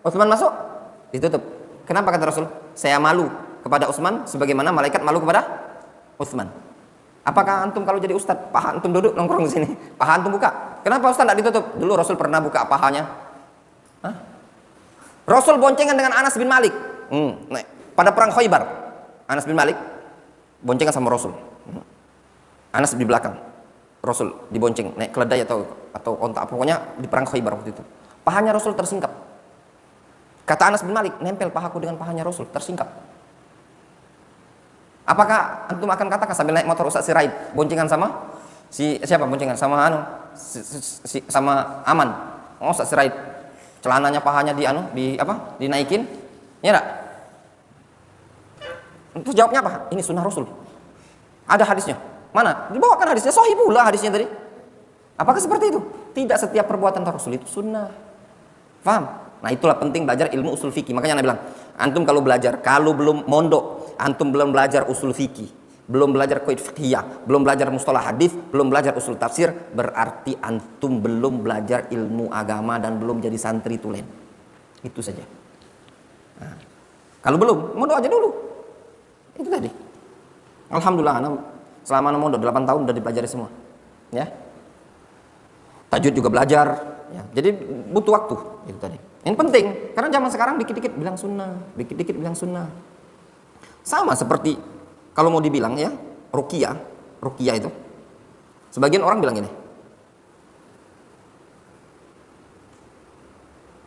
masuk, ditutup. Kenapa kata Rasul? Saya malu kepada Utsman sebagaimana malaikat malu kepada Utsman. Apakah antum kalau jadi ustadz, paha antum duduk nongkrong di sini, paha antum buka? Kenapa ustadz enggak ditutup? Dulu Rasul pernah buka pahanya. Hah? Rasul boncengan dengan Anas bin Malik. Pada perang Khaybar, Anas bin Malik boncengan sama Rasul. Anas di belakang, Rasul dibonceng naik keledai atau onta, pokoknya di perang Khaybar waktu itu. Pahanya Rasul tersingkap. Kata Anas bin Malik, nempel pahaku dengan pahanya Rasul, tersingkap. Apakah antum akan katakan sambil naik motor Ustaz Sirait boncengan sama siapa boncengan sama sama Aman? Oh, Ustaz Sirait celananya pahanya dinaikin, ya enggak? Terus jawabnya apa? Ini sunnah Rasul. Ada hadisnya. Mana? Dibawakan hadisnya, sahih pula hadisnya tadi. Apakah seperti itu? Tidak setiap perbuatan Rasul itu sunnah. Paham? Nah itulah penting belajar ilmu usul fikih. Makanya Anda bilang, antum kalau belum mondok, antum belum belajar usul fikih, belum belajar qaid fiqhiyah, belum belajar mustalah hadis, belum belajar usul tafsir, berarti antum belum belajar ilmu agama dan belum jadi santri tulen. Itu saja. Nah, kalau belum, mondok aja dulu. Itu tadi. Alhamdulillah, selama mondok 8 tahun udah dipelajari semua. Ya. Tajwid juga belajar. Ya. Jadi butuh waktu. Itu tadi. Yang penting, karena zaman sekarang dikit-dikit bilang sunnah, dikit-dikit bilang sunnah. Sama seperti kalau mau dibilang ya, ruqyah itu. Sebagian orang bilang gini.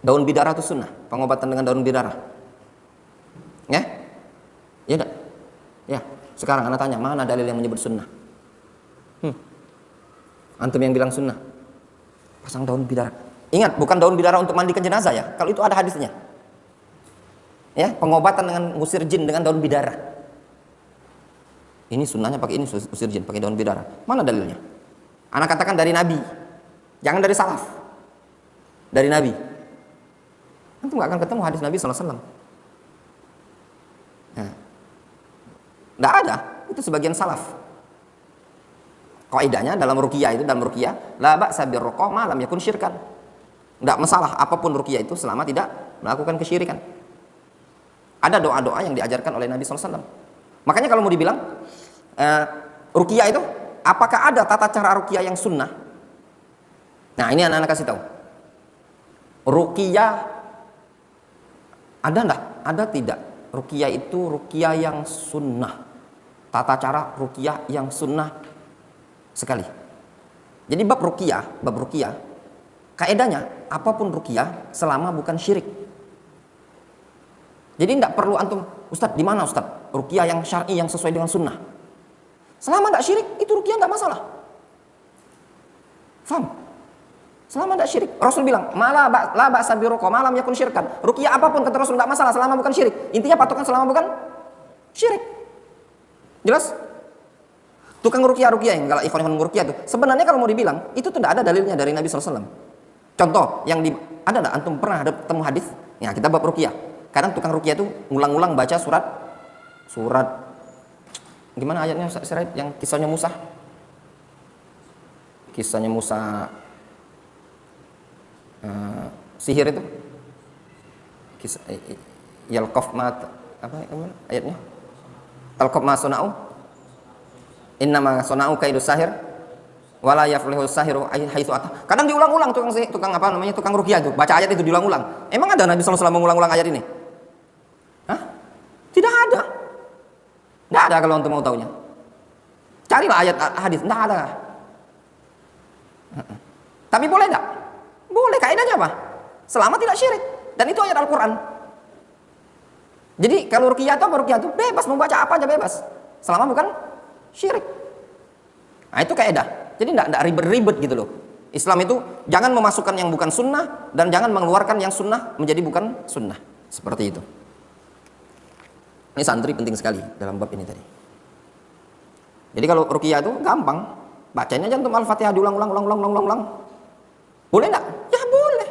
Daun bidara itu sunnah, pengobatan dengan daun bidara. Ya? Ya enggak? Ya, sekarang anak tanya, mana dalil yang menyebut sunnah? Antum yang bilang sunnah. Pasang daun bidara. Ingat, bukan daun bidara untuk mandikan jenazah ya. Kalau itu ada hadisnya. Ya, pengobatan dengan ngusir jin dengan daun bidara. Ini sunnahnya pakai ini usir jin, pakai daun bidara. Mana dalilnya? Anak katakan dari Nabi. Jangan dari salaf. Dari Nabi. Antum nggak akan ketemu hadis Nabi SAW. Nah, nggak ada. Itu sebagian salaf. Kaidahnya dalam ruqyah la ba'sa birruqah ma lam yakun syirkan. Tidak masalah apapun ruqyah itu selama tidak melakukan kesyirikan. Ada doa-doa yang diajarkan oleh Nabi SAW. Makanya kalau mau dibilang ruqyah itu, apakah ada tata cara ruqyah yang sunnah? Nah ini anak-anak kasih tahu. Ruqyah ada enggak? Ada tidak? Ruqyah itu ruqyah yang sunnah. Tata cara ruqyah yang sunnah sekali. Jadi bab ruqyah, kaedahnya apapun ruqyah selama bukan syirik. Jadi tidak perlu antum, Ustadz di mana Ustadz ruqyah yang syar'i yang sesuai dengan sunnah. Selama tidak syirik itu ruqyah tidak masalah. Faham? Selama tidak syirik. Rasul bilang, la ba'sa birruqyah ma lam yakun syirkan. Ruqyah apapun kata Rasul tidak masalah selama bukan syirik. Intinya patokan selama bukan syirik. Jelas? Tukang ruqyah yang kalau ikhwan ruqyah itu sebenarnya kalau mau dibilang itu tidak ada dalilnya dari Nabi SAW. Contoh yang ada enggak antum pernah ada ketemu hadis? Ya kita bab ruqyah. Kadang tukang ruqyah itu ngulang-ngulang baca surat gimana ayatnya Ustaz yang kisahnya Musa? Kisahnya Musa sihir itu. Kisah yalqaf ma apa ayatnya? Talqaf ma sunau. Innama sunau kaidu sahir wala yaflihu sahiru haitsu ata. Kadang diulang-ulang tukang ruqyah itu, baca ayat itu diulang-ulang. Emang ada Nabi sallallahu alaihi wasallam mengulang-ulang ayat ini? Hah? Tidak ada. Tidak ada kalau untuk mau taunya. Carilah ayat hadis, tidak ada. Tapi boleh enggak? Boleh, kaidahnya apa? Selama tidak syirik. Dan itu ayat Al-Qur'an. Jadi kalau ruqyah itu bebas membaca apa aja bebas. Selama bukan syirik. Nah itu kaidah. Jadi tidak ribet-ribet gitu loh. Islam itu jangan memasukkan yang bukan sunnah dan jangan mengeluarkan yang sunnah menjadi bukan sunnah. Seperti itu. Ini santri penting sekali dalam bab ini tadi. Jadi kalau ruqyah itu gampang. Bacain aja untuk Al-Fatihah diulang-ulang. Boleh enggak? Ya boleh.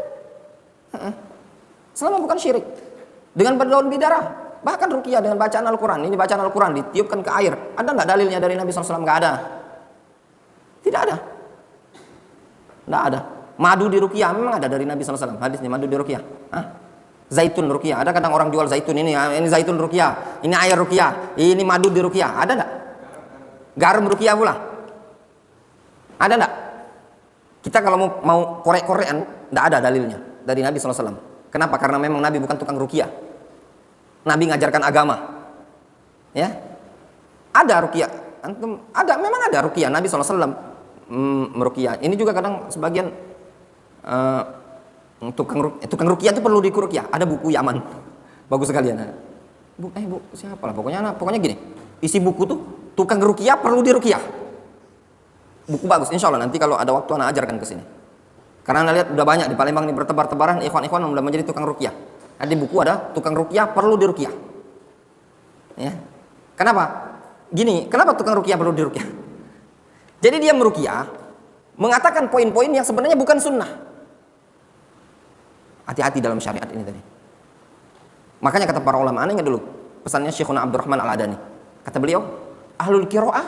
Selama bukan syirik. Dengan berdaun bidara. Bahkan ruqyah dengan bacaan Al-Quran. Ini bacaan Al-Quran ditiupkan ke air. Ada enggak dalilnya dari Nabi SAW? Enggak ada. Tidak ada. Tidak ada. Madu di ruqyah memang ada dari Nabi SAW. Hadisnya madu di ruqyah. Zaitun ruqyah. Ada kadang orang jual zaitun ini zaitun ruqyah. Ini air ruqyah. Ini madu di ruqyah. Ada enggak? Garam ruqyah pula. Ada enggak? Kita kalau mau korek-korekan, enggak ada dalilnya dari Nabi SAW. Kenapa? Karena memang Nabi bukan tukang ruqyah. Nabi ngajarkan agama. Ya. Ada ruqyah. Memang ada ruqyah Nabi SAW meruqyah. Ini juga kadang sebagian tukang ruqyah itu perlu dikuruqyah. Ada buku Yaman. Bagus sekali ya. Bu, siapa lah pokoknya gini. Isi buku tuh tukang ruqyah perlu diruqyah. Buku bagus, insya Allah nanti kalau ada waktu anak ajarkan ke sini. Karena anda lihat udah banyak di Palembang ini bertebar-tebaran ikhwan-ikhwan yang udah menjadi tukang ruqyah. Ada di buku ada tukang ruqyah perlu diruqyah. Ya. Kenapa? Gini, kenapa tukang ruqyah perlu diruqyah? Jadi dia meruqyah mengatakan poin-poin yang sebenarnya bukan sunnah. Hati-hati dalam syariat ini tadi. Makanya kata para ulama, ingat dulu pesannya Syekhuna Abdurrahman Al-Adani. Kata beliau, ahlul qiraah,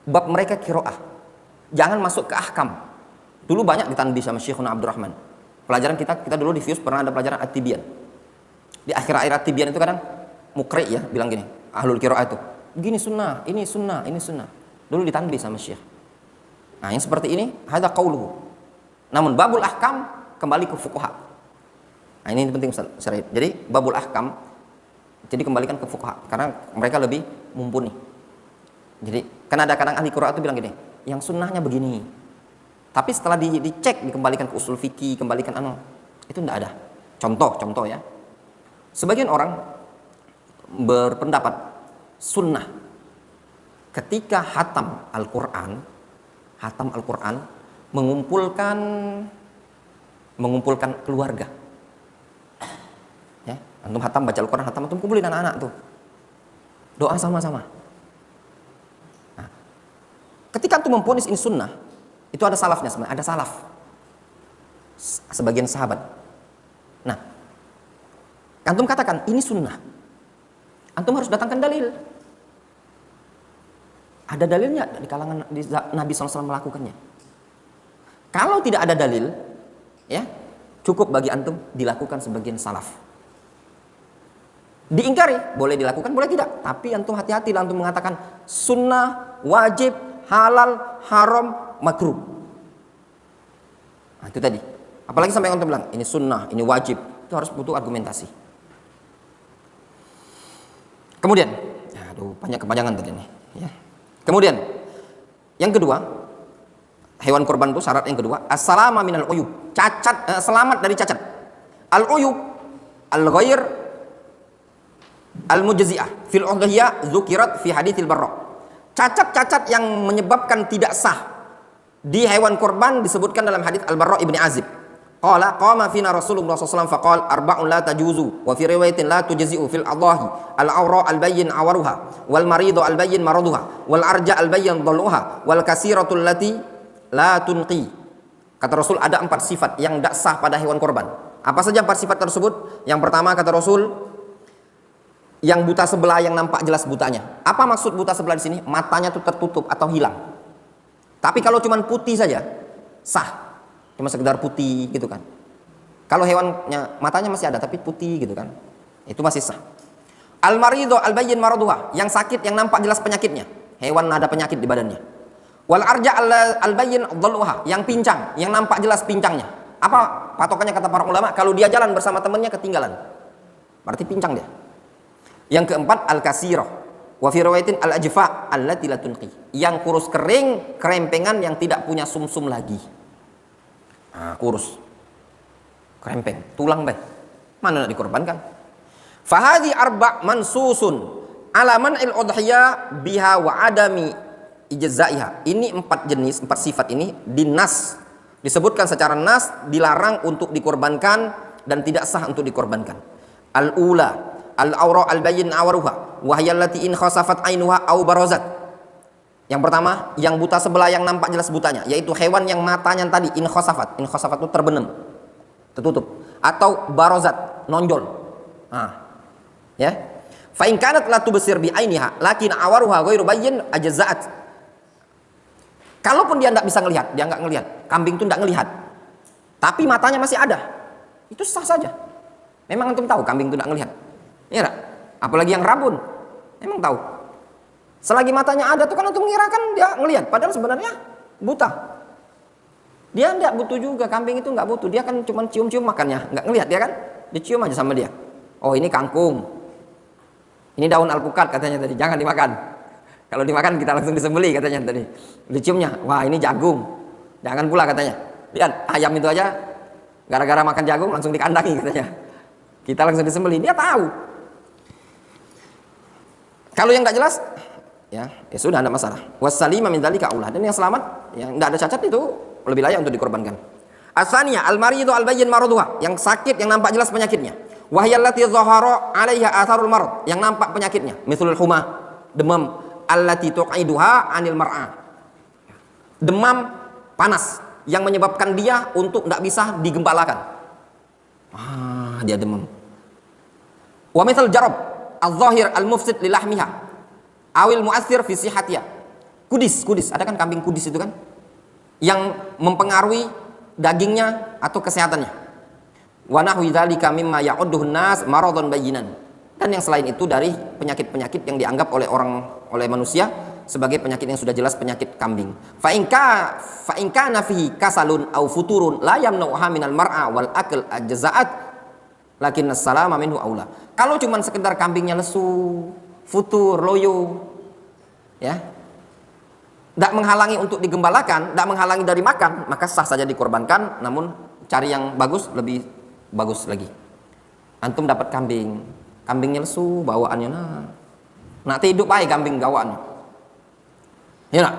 bab mereka qiraah, jangan masuk ke ahkam. Dulu banyak ditandis sama Syekhuna Abdurrahman. Pelajaran kita dulu di FIUS pernah ada pelajaran at-tibyan. Di akhir-akhir at-tibyan itu kadang mukri ya bilang gini, ahlul qiraah itu gini sunnah, ini sunnah, ini sunnah. Dulu ditandis sama Syekh. Nah, yang seperti ini hadza qauluhu. Namun babul ahkam kembali ke fuqaha. Nah, ini penting Ustaz Syarif. Jadi babul ahkam jadi kembalikan ke fuqaha karena mereka lebih mumpuni. Jadi kan ada kadang ahli qiraat itu bilang gini, yang sunnahnya begini. Tapi setelah dicek dikembalikan ke usul fikih, kembalikan itu tidak ada. Contoh ya. Sebagian orang berpendapat sunnah ketika hatam Al-Quran mengumpulkan keluarga. Ya, antum hatam baca Al-Quran, antum kumpulin anak-anak tuh. Doa sama-sama. Nah, ketika antum memvonis ini sunnah, itu ada salafnya sebenarnya, ada salaf. Sebagian sahabat. Nah, antum katakan ini sunnah. Antum harus datangkan dalil. Ada dalilnya di kalangan Nabi SAW melakukannya. Kalau tidak ada dalil, ya cukup bagi antum dilakukan sebagian salaf. Diingkari, boleh dilakukan, boleh tidak. Tapi antum hati-hati lah antum mengatakan sunnah, wajib, halal, haram, makruh. Nah, itu tadi. Apalagi sampai antum bilang ini sunnah, ini wajib, itu harus butuh argumentasi. Kemudian, banyak kepanjangan tadi nih. Ya. Kemudian, yang kedua, hewan kurban itu syarat yang kedua, as-salama minal uyub, selamat dari cacat. Al-uyub, al-ghair, al-mujzi'ah, fil udhiyah dzukirat fi haditsil barra. Cacat-cacat yang menyebabkan tidak sah di hewan kurban disebutkan dalam hadits Al-Barra ibni Azib. Qama fina Rasulullah SAW faqala arba'un la tajuzu wa fi riwayatin la tujzi'u fil adahi al-awra al-bayyin awaruha wal maridu al-bayyin maraduha wal arja al-bayyin dhaluha wal kasiratu allati la tunqi. Kata Rasul ada 4 sifat yang tidak sah pada hewan korban. Apa saja 4 sifat tersebut? Yang pertama kata Rasul, yang buta sebelah yang nampak jelas butanya. Apa maksud buta sebelah di sini? Matanya tuh tertutup atau hilang. Tapi kalau cuma putih saja sah. Cuma sekedar putih gitu kan. Kalau hewannya matanya masih ada tapi putih gitu kan, itu masih sah. Al-maridu al-bayyin maraduha, yang sakit yang nampak jelas penyakitnya. Hewan ada penyakit di badannya. Wal arja al-bayyin dhaluha, yang pincang, yang nampak jelas pincangnya. Apa patokannya kata para ulama? Kalau dia jalan bersama temannya ketinggalan, berarti pincang dia. Yang keempat al-kasirah, wa fi riwayatin al-ajfa allati la tunqi, yang kurus kering, kerempengan yang tidak punya sumsum lagi. Nah, kurus, krempeng, tulang baik, mana nak dikorbankan? Fahadi arba' mansusun ala man'il udhiyah biha wa adami ijzaiha. Ini 4 jenis, 4 sifat ini dinas, disebutkan secara nas dilarang untuk dikorbankan dan tidak sah untuk dikorbankan. Al-ula al-awra al-bayyin awaruha wa hiya allati in khasafat ainuha aw barazat. Yang pertama, yang buta sebelah yang nampak jelas butanya, yaitu hewan yang matanya tadi in khasafat itu terbenam, tertutup, atau barozat, nonjol. Nah, ya. Fa in kanat la tubsir bi ainiha lakin awaruha ghairu bayyin ajza'at. Kalaupun dia enggak bisa ngelihat, dia enggak ngelihat, kambing itu enggak ngelihat, tapi matanya masih ada, itu sah saja. Memang antum tahu kambing itu enggak ngelihat, ya enggak? Apalagi yang rabun, memang tahu. Selagi matanya ada tuh kan antum mengira kan dia ngelihat, padahal sebenarnya buta. Dia enggak butuh juga, kambing itu enggak butuh, dia kan cuma cium-cium makannya, enggak ngelihat dia kan, dicium aja sama dia. Oh ini kangkung, ini daun alpukat katanya tadi, jangan dimakan. Kalau dimakan kita langsung disembeli katanya tadi. Diciumnya, wah ini jagung, jangan pula katanya. Lihat ayam itu aja, gara-gara makan jagung langsung dikandangi katanya. Kita langsung disembeli, dia tahu. Kalau yang enggak jelas, ya sudah tidak masalah. Wassalima min dzalika aulah, dan yang selamat yang tidak ada cacat itu lebih layak untuk dikorbankan. Asaniya al-maridu al-bayyin maraduha, yang sakit yang nampak jelas penyakitnya. Wa hiya allati dhahara 'alaiha atharul marad, yang nampak penyakitnya, mithlul huma, demam, allati tuqiduha 'anil mar'a. Demam panas yang menyebabkan dia untuk tidak bisa digembalakan. Dia demam. Wa mithal jarab al-zahir al-mufsid li lahmiha awil mu'athir fi sihhatiha. Kudis, ada kan kambing kudis itu kan yang mempengaruhi dagingnya atau kesehatannya. Wa nahwi dzalika mimma ya'udduhu an-nas maradan bayyinan. Dan yang selain itu dari penyakit-penyakit yang dianggap oleh manusia sebagai penyakit yang sudah jelas penyakit kambing. Fa in kana fihi kasalun au futurun la yamna'uha minal mar'a wal akl ajza'at lakin as-salama minhu aula. Kalau cuma sekedar kambingnya lesu, futur, loyo, ya, tidak menghalangi untuk digembalakan, tidak menghalangi dari makan, maka sah saja dikorbankan. Namun cari yang bagus, lebih bagus lagi. Antum dapat kambingnya lesu, bawaannya nak hidup baik kambing bawaannya, ya nak.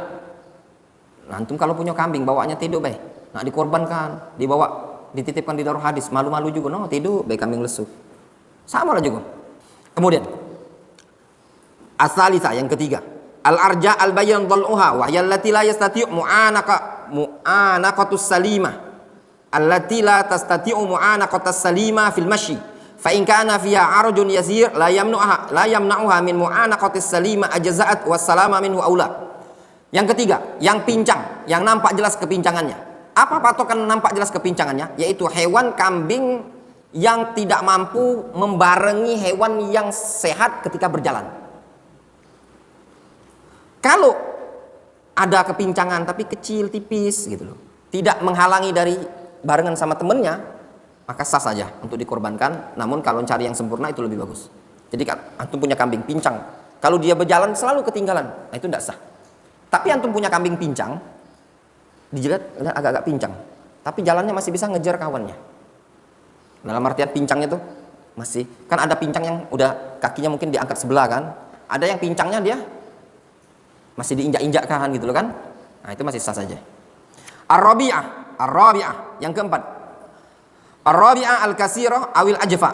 Nah, antum kalau punya kambing bawaannya hidup baik, nak dikorbankan, dibawa, dititipkan di darul hadis, malu-malu juga, hidup baik kambing lesu, sama lah juga. Kemudian as-salisa, yang ketiga, al-arja al-bayyan dhal'uha wa hiya allati la yastati'u mu'anaqatus salimah allati la tastati'u mu'anaqatas salima fil masyi fa in kana fiha arjun yasir la yamna'uha min mu'anaqatis salima ajza'at was salama minhu aula. Yang ketiga, yang pincang, yang nampak jelas kepincangannya. Apa patokan nampak jelas kepincangannya? Yaitu hewan kambing yang tidak mampu membarengi hewan yang sehat ketika berjalan. Kalau ada kepincangan tapi kecil, tipis gitu loh, tidak menghalangi dari barengan sama temennya, maka sah saja untuk dikorbankan. Namun kalau cari yang sempurna itu lebih bagus. Jadi kan antum punya kambing pincang, kalau dia berjalan selalu ketinggalan, nah itu tidak sah. Tapi antum punya kambing pincang, dijilat agak-agak pincang, tapi jalannya masih bisa ngejar kawannya. Dalam artian pincangnya tuh masih, kan ada pincang yang udah kakinya mungkin diangkat sebelah kan, ada yang pincangnya dia masih diinjak-injakkan gitu loh kan. Nah itu masih sah saja. Ar-rabi'ah, yang keempat. Ar-rabi'ah al-kasirah awil ajfa,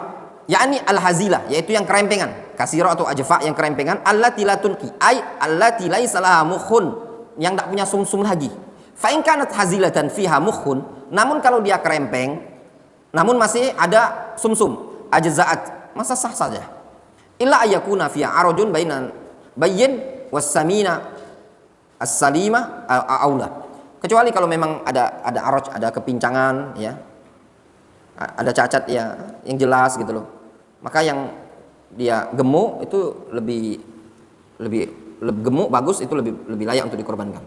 yakni al-hazila, yaitu yang kerempengan. Kasirah atau ajfa yang kerempengan, allati la tunqi, ay allati laisa laha mukhun, yang tak punya sumsum lagi. Fa in kanat hazilatan fiha mukhun, namun kalau dia kerempeng namun masih ada sumsum, ajza'at, masa sah saja. Illa ayakuna fiha arajun bayyin wassamina as-salima aula. Kecuali kalau memang ada araj, ada kepincangan ya, ada cacat ya yang jelas gitu loh, maka yang dia gemuk itu lebih gemuk bagus, itu lebih layak untuk dikorbankan.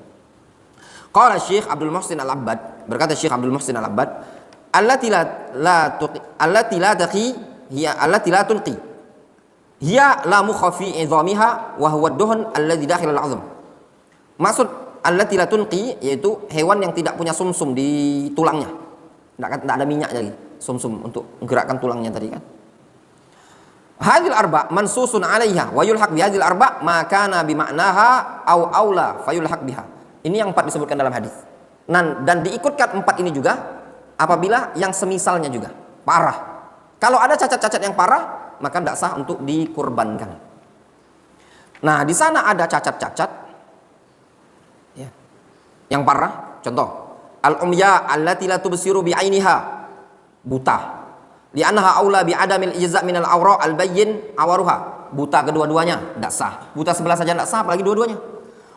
Qala Syekh Abdul Muhsin Al-Abbad, berkata Syekh Abdul Muhsin Al-Abbad, allati la taqi hiya allati la tunqi hiya la mukhafi idhamiha wa huwa ad-duhn alladhi dakhil al-'azm. Maksud allati la tunqi yaitu hewan yang tidak punya sumsum di tulangnya. Tidak ada minyak lagi sumsum untuk menggerakkan tulangnya tadi kan. Hadil arba mansusun 'alaiha wa yulhaq bi hadil arba ma kana bi ma'naha aw aula fayulhaq biha. Ini yang 4 disebutkan dalam hadis. Dan diikutkan 4 ini juga apabila yang semisalnya juga parah. Kalau ada cacat-cacat yang parah, maka tidak sah untuk dikurbankan. Nah, di sana ada cacat-cacat ya, yang parah. Contoh, al-umya allati la tubsiru bi ainiha, buta. Li'annaha aula bi adamil ijza' minal awra al-bayyin awaruha. Buta kedua-duanya tidak sah. Buta sebelah saja tidak sah, apalagi dua-duanya.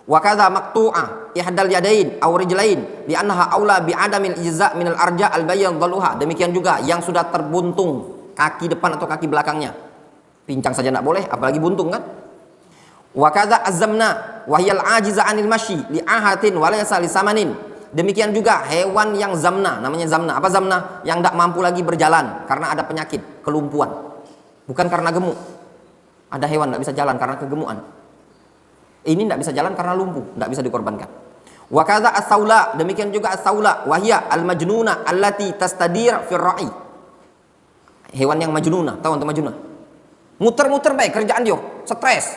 Wa kadza maqtu'ah ihdal yadain aw rijlain li'annaha aula bi adamil ijza' minal arja' al-bayyin dhaluha. Demikian juga yang sudah terbuntung kaki depan atau kaki belakangnya, pincang saja tidak boleh, apalagi buntung kan. Wa kadza azamna wa hiyal ajiza 'anil masyi li'ahatin wa laysa lisamanin. Demikian juga hewan yang zamna, namanya zamna. Apa zamna? Yang tidak mampu lagi berjalan karena ada penyakit, kelumpuhan. Bukan karena gemuk. Ada hewan tidak bisa jalan karena kegemukan. Ini tidak bisa jalan karena lumpuh, tidak bisa dikorbankan. Wa kadza as-saula, demikian juga as-saula wa hiya al-majnuna allati tastadir fir ra'i. Hewan yang majnuna, tahu untuk majnuna? Muter-muter baik kerjaan dia, stres.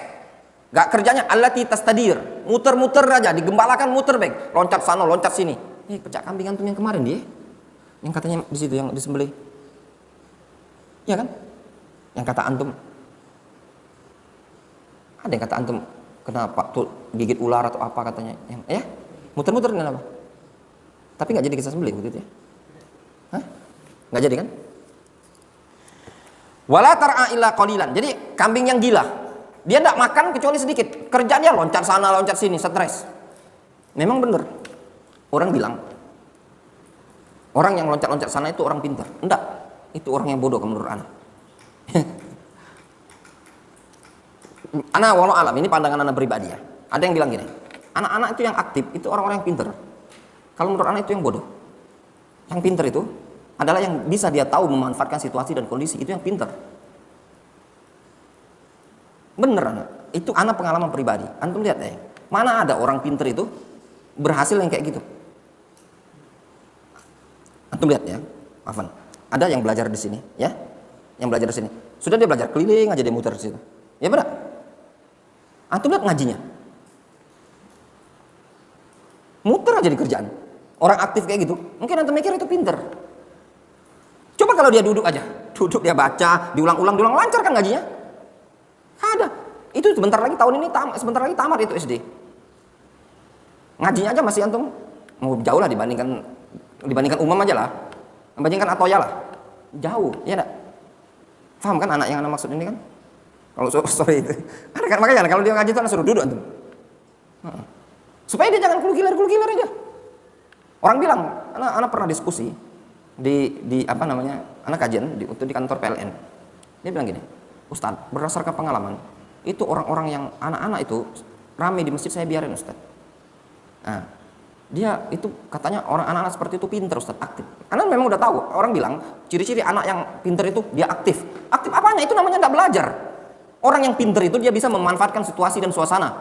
Gak kerjanya allati tastadir, muter-muter aja, digembalakan muter baik, loncat sana, loncat sini. Pecah kambing antum yang kemarin dia. Yang katanya di situ yang disembelih. Ya kan? Yang kata antum. Ada yang kata antum kenapa tuh gigit ular atau apa katanya? Yang ya, muter-muter kenapa? Tapi nggak jadi kita sembelih begitu ya? Hah? Nggak jadi kan? Wala tar'a illa qalilan. Jadi kambing yang gila, dia tidak makan kecuali sedikit. Kerjaan dia loncat sana loncat sini, stres. Memang benar. Orang bilang orang yang loncat-loncat sana itu orang pintar. Enggak, itu orang yang bodoh menurut anak. Anak walau alam, ini pandangan anak pribadi ya. Ada yang bilang gini, anak-anak itu yang aktif itu orang-orang yang pintar. Kalau menurut anak itu yang bodoh. Yang pintar itu adalah yang bisa dia tahu memanfaatkan situasi dan kondisi, itu yang pintar. Bener anak, itu anak pengalaman pribadi. Antum lihat mana ada orang pintar itu berhasil yang kayak gitu. Antum lihat ya, Afan. Ada yang belajar di sini, ya, yang belajar di sini. Sudah dia belajar keliling aja dia muter di situ. Ya benar. Antum lihat ngajinya, muter aja di kerjaan. Orang aktif kayak gitu, mungkin antum mikir itu pintar. Coba kalau dia duduk aja, duduk dia baca, diulang-ulang, lancar kan ngajinya? Ada. Itu sebentar lagi tahun ini sebentar lagi tamat itu SD. Ngajinya aja masih antum mau jauh lah dibandingkan umam aja lah, dibandingkan atoya lah, jauh, ya enggak? Paham kan anak yang anak maksud ini kan? Kalau sorry itu, kan makanya kalau dia ngaji itu anak suruh duduk antum, supaya dia jangan kulukiler aja. Orang bilang, anak pernah diskusi di apa namanya, anak kajian di kantor PLN. Dia bilang gini, Ustadz, berdasarkan pengalaman, itu orang-orang yang anak-anak itu rame di masjid saya biarin Ustadz. Nah, dia itu katanya orang anak-anak seperti itu pintar Ustadz, aktif. Anak memang udah tahu, orang bilang ciri-ciri anak yang pintar itu dia aktif. Aktif apanya? Itu namanya enggak belajar. Orang yang pintar itu dia bisa memanfaatkan situasi dan suasana.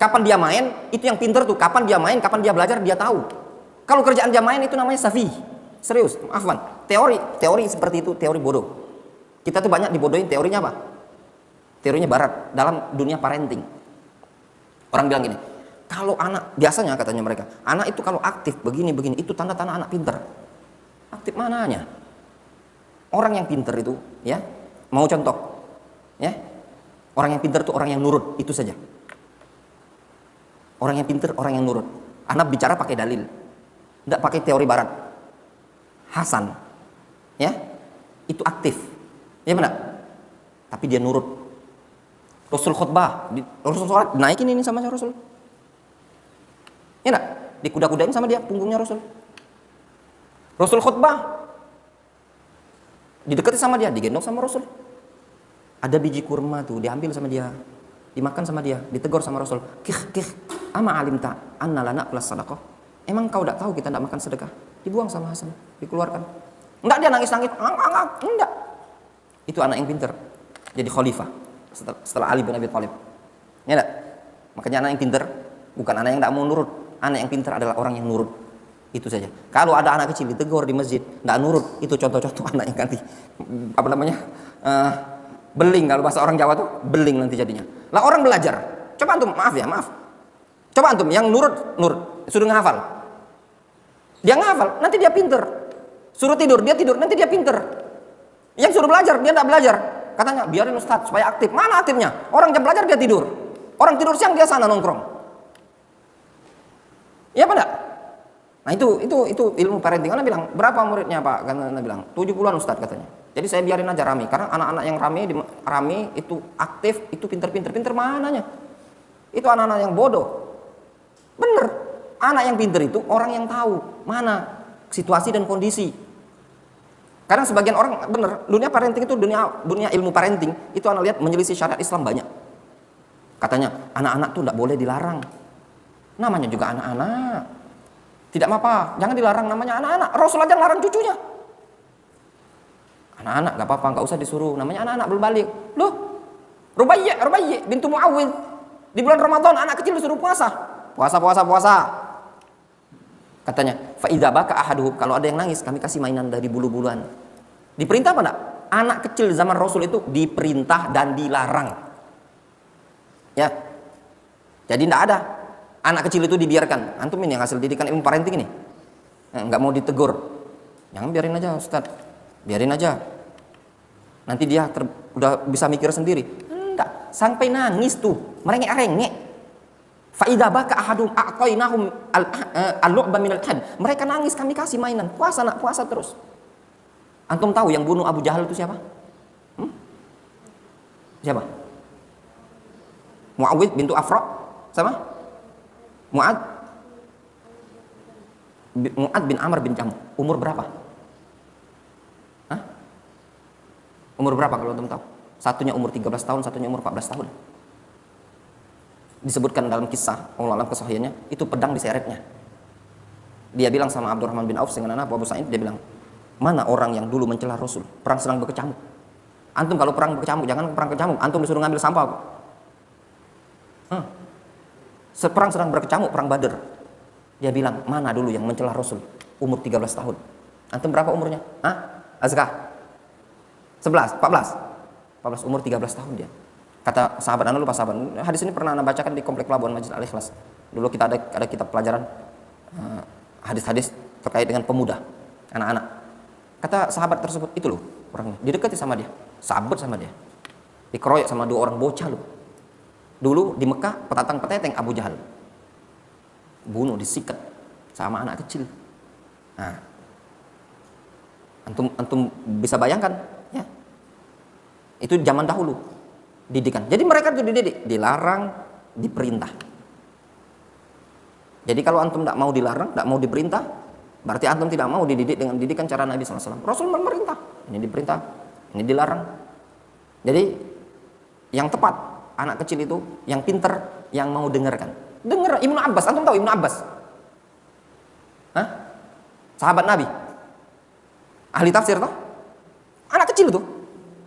Kapan dia main, itu yang pintar tuh. Kapan dia main, kapan dia belajar, dia tahu. Kalau kerjaan dia main itu namanya safi. Serius, maafan. Teori seperti itu, teori bodoh. Kita tuh banyak dibodohin teorinya apa? Teorinya barat dalam dunia parenting. Orang bilang gini, kalau anak, biasanya katanya mereka, anak itu kalau aktif begini, itu tanda-tanda anak pintar. Aktif mananya? Orang yang pintar itu, ya, mau contoh, ya, orang yang pintar itu orang yang nurut, itu saja. Orang yang pintar, orang yang nurut. Anak bicara pakai dalil, tidak pakai teori barat. Hasan, ya, itu aktif, ya benar. Tapi dia nurut. Rasul khutbah, Rasul sholat, naikin ini sama Rasul. Ya enggak? Dikuda-kudain sama dia punggungnya Rasul. Rasul khutbah, didekati sama dia, digendong sama Rasul. Ada biji kurma tuh, diambil sama dia, dimakan sama dia, ditegur sama Rasul. Kih, ama alimta anna lana plus sadaqah. Emang kau tidak tahu kita tidak makan sedekah? Dibuang sama Hasan, dikeluarkan. Enggak, dia nangis-nangis, enggak. Itu anak yang pintar, jadi khalifah setelah Ali bin Abi Thalib. Ya enggak? Makanya anak yang pintar bukan anak yang tidak mau nurut. Anak yang pintar adalah orang yang nurut. Itu saja. Kalau ada anak kecil ditegur di masjid tidak nurut, itu contoh-contoh anak yang nanti apa namanya, beling. Kalau bahasa orang Jawa tuh beling nanti jadinya. Lah orang belajar, coba antum, maaf, coba antum yang nurut suruh ngehafal, dia ngehafal, nanti dia pinter. Suruh tidur, dia tidur, nanti dia pinter. Yang suruh belajar, dia tidak belajar. Katanya biarin Ustadz supaya aktif. Mana aktifnya? Orang jam belajar dia tidur, orang tidur siang dia sana nongkrong. Ya apa enggak? Nah itu ilmu parenting. Anak bilang, berapa muridnya Pak? Anak bilang 70-an Ustadz katanya. Jadi saya biarin aja rame, karena anak-anak yang rame itu aktif, itu pinter mananya? Itu anak-anak yang bodoh. Bener, anak yang pinter itu orang yang tahu mana situasi dan kondisi. Karena sebagian orang, bener, dunia parenting itu dunia ilmu parenting itu anak lihat menyelisih syariat Islam banyak. Katanya anak-anak tuh tidak boleh dilarang. Namanya juga anak-anak. Tidak apa-apa, jangan dilarang, namanya anak-anak. Rasul aja larang cucunya. Anak-anak gak apa-apa, gak usah disuruh, namanya anak-anak belum balik. Loh, Rubaiyah bintu Muawwidh di bulan Ramadan anak kecil disuruh puasa. Katanya, fa idza baka ahaduhum, kalau ada yang nangis kami kasih mainan dari bulu-buluan. Diperintah apa enggak? Anak kecil zaman Rasul itu diperintah dan dilarang. Ya. Jadi enggak ada anak kecil itu dibiarkan. Antum ini yang hasil didikan ilmu parenting ini. Enggak mau ditegur. Jangan, biarin aja Ustaz. Biarin aja. Nanti dia udah bisa mikir sendiri. Enggak, sampai nangis tuh, merengek-rengek. Fa idza baka ahadum a'tainahum al-lu'ba minal had. Mereka nangis kami kasih mainan. Puasa nak, puasa terus. Antum tahu yang bunuh Abu Jahal itu siapa? Siapa? Muawid bintu Afra sama Mu'ad bin Amr bin Jamuh. Umur berapa? Hah? Umur berapa kalau teman tahu? Satunya umur 13 tahun, satunya umur 14 tahun. Disebutkan dalam kisah, Allah alam kesahihannya, itu pedang diseretnya. Dia bilang sama Abdurrahman bin Auf dengan anak Abu Sa'id, dia bilang, mana orang yang dulu mencela Rasul? Perang sedang berkecamuk. Antum kalau perang berkecamuk, jangan perang berkecamuk, antum disuruh ngambil sampah. Perang sedang berkecamuk, perang Badar. Dia bilang, mana dulu yang mencela Rasul? Umur 13 tahun. Antum berapa umurnya? Azkah? 11, 14, umur 13 tahun dia. Kata sahabat, anda lupa sahabat, hadis ini pernah anda bacakan di Komplek Pelabuhan Masjid Al-Ikhlas. Dulu kita ada kitab pelajaran hadis-hadis terkait dengan pemuda, anak-anak. Kata sahabat tersebut, itu loh orangnya, didekati sama dia, sahabat sama dia, dikeroyok sama 2 orang bocah loh. Dulu di Mekah petatang-peteteng Abu Jahal, bunuh, disikat sama anak kecil. Nah, antum bisa bayangkan ya, itu zaman dahulu didikan. Jadi mereka itu dididik, dilarang, diperintah. Jadi kalau antum tidak mau dilarang, tidak mau diperintah, berarti antum tidak mau dididik dengan didikan cara Nabi SAW. Rasul memerintah, ini diperintah, ini dilarang. Jadi yang tepat, anak kecil itu yang pinter, yang mau dengarkan. Dengar Ibnu Abbas, antum tahu Ibnu Abbas? Hah? Sahabat Nabi, ahli tafsir toh? Anak kecil itu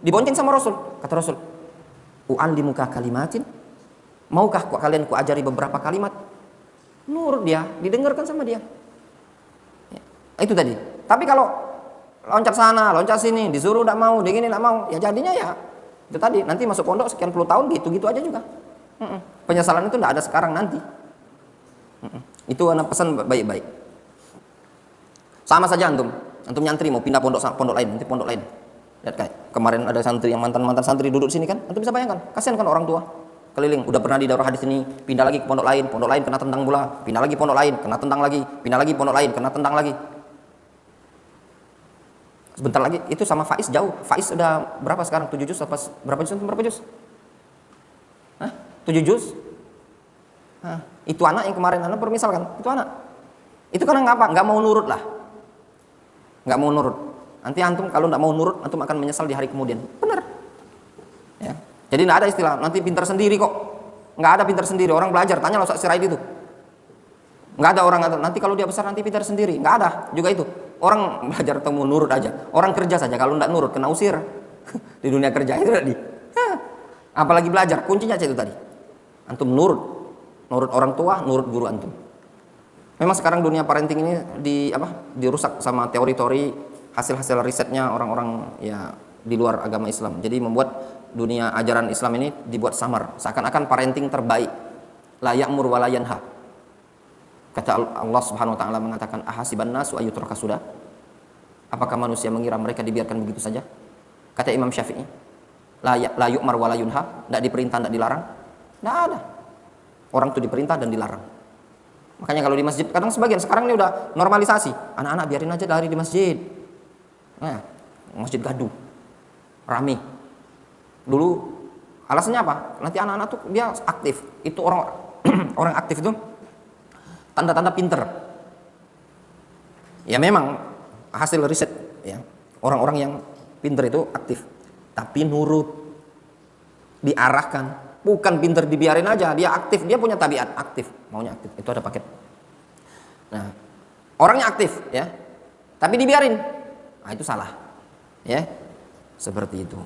dibonceng sama Rasul. Kata Rasul, u'allimuka kalimatin, maukah kalian ku ajari beberapa kalimat? Nurut dia, didengarkan sama dia ya, itu tadi. Tapi kalau loncat sana, loncat sini, disuruh tidak mau, begini tidak mau, ya jadinya ya itu tadi, nanti masuk pondok sekian puluh tahun gitu-gitu aja juga. Penyesalan itu tidak ada sekarang, nanti. Itu anak pesan baik-baik. Sama saja antum nyantri mau pindah pondok lain, nanti pondok lain. Lihat kayak kemarin ada santri yang mantan santri duduk di sini kan, antum bisa bayangkan, kasihan kan orang tua keliling, udah pernah di daurah hadis ini, pindah lagi ke pondok lain kena tendang pula, pindah lagi pondok lain, kena tendang lagi, pindah lagi pondok lain, kena tendang lagi. Sebentar lagi itu sama Faiz jauh. Faiz udah berapa sekarang? 7 juz apa berapa juz? 7 juz. Itu anak yang kemarin anak permisalkan, itu anak. Itu karena ngapa? Nggak mau nurut lah. Nggak mau nurut. Nanti antum kalau nggak mau nurut, antum akan menyesal di hari kemudian. Benar. Ya. Jadi nggak ada istilah nanti pintar sendiri kok. Nggak ada pintar sendiri. Orang belajar, tanya Ustaz Sirait itu. Nggak ada orang nanti kalau dia besar nanti pintar sendiri. Nggak ada juga itu. Orang belajar temu nurut aja. Orang kerja saja kalau nggak nurut kena usir di dunia kerja itu tadi. Apalagi belajar, kuncinya itu tadi. Antum nurut orang tua, nurut guru antum. Memang sekarang dunia parenting ini dirusak sama teori-teori hasil-hasil risetnya orang-orang ya di luar agama Islam. Jadi membuat dunia ajaran Islam ini dibuat samar, seakan-akan parenting terbaik. La ya'mur wa la yanha. Kata Allah Subhanahu wa taala mengatakan ahasiban nasu ayyutraka sudah. Apakah manusia mengira mereka dibiarkan begitu saja? Kata Imam Syafi'i, la yu'mar wa la yunha, tidak diperintah, tidak dilarang. Tidak ada. Orang itu diperintah dan dilarang. Makanya kalau di masjid, kadang sebagian sekarang ini udah normalisasi. Anak-anak biarin aja lari di masjid. Nah, masjid gaduh, rame. Dulu alasannya apa? Nanti anak-anak tuh dia aktif. Itu orang orang aktif itu tanda-tanda pinter. Ya memang hasil riset ya. Orang-orang yang pinter itu aktif, tapi nurut, diarahkan. Bukan pinter dibiarin aja, dia aktif, dia punya tabiat aktif, maunya aktif. Itu ada paket. Nah, orangnya aktif ya, tapi dibiarin. Nah, itu salah. Ya. Seperti itu.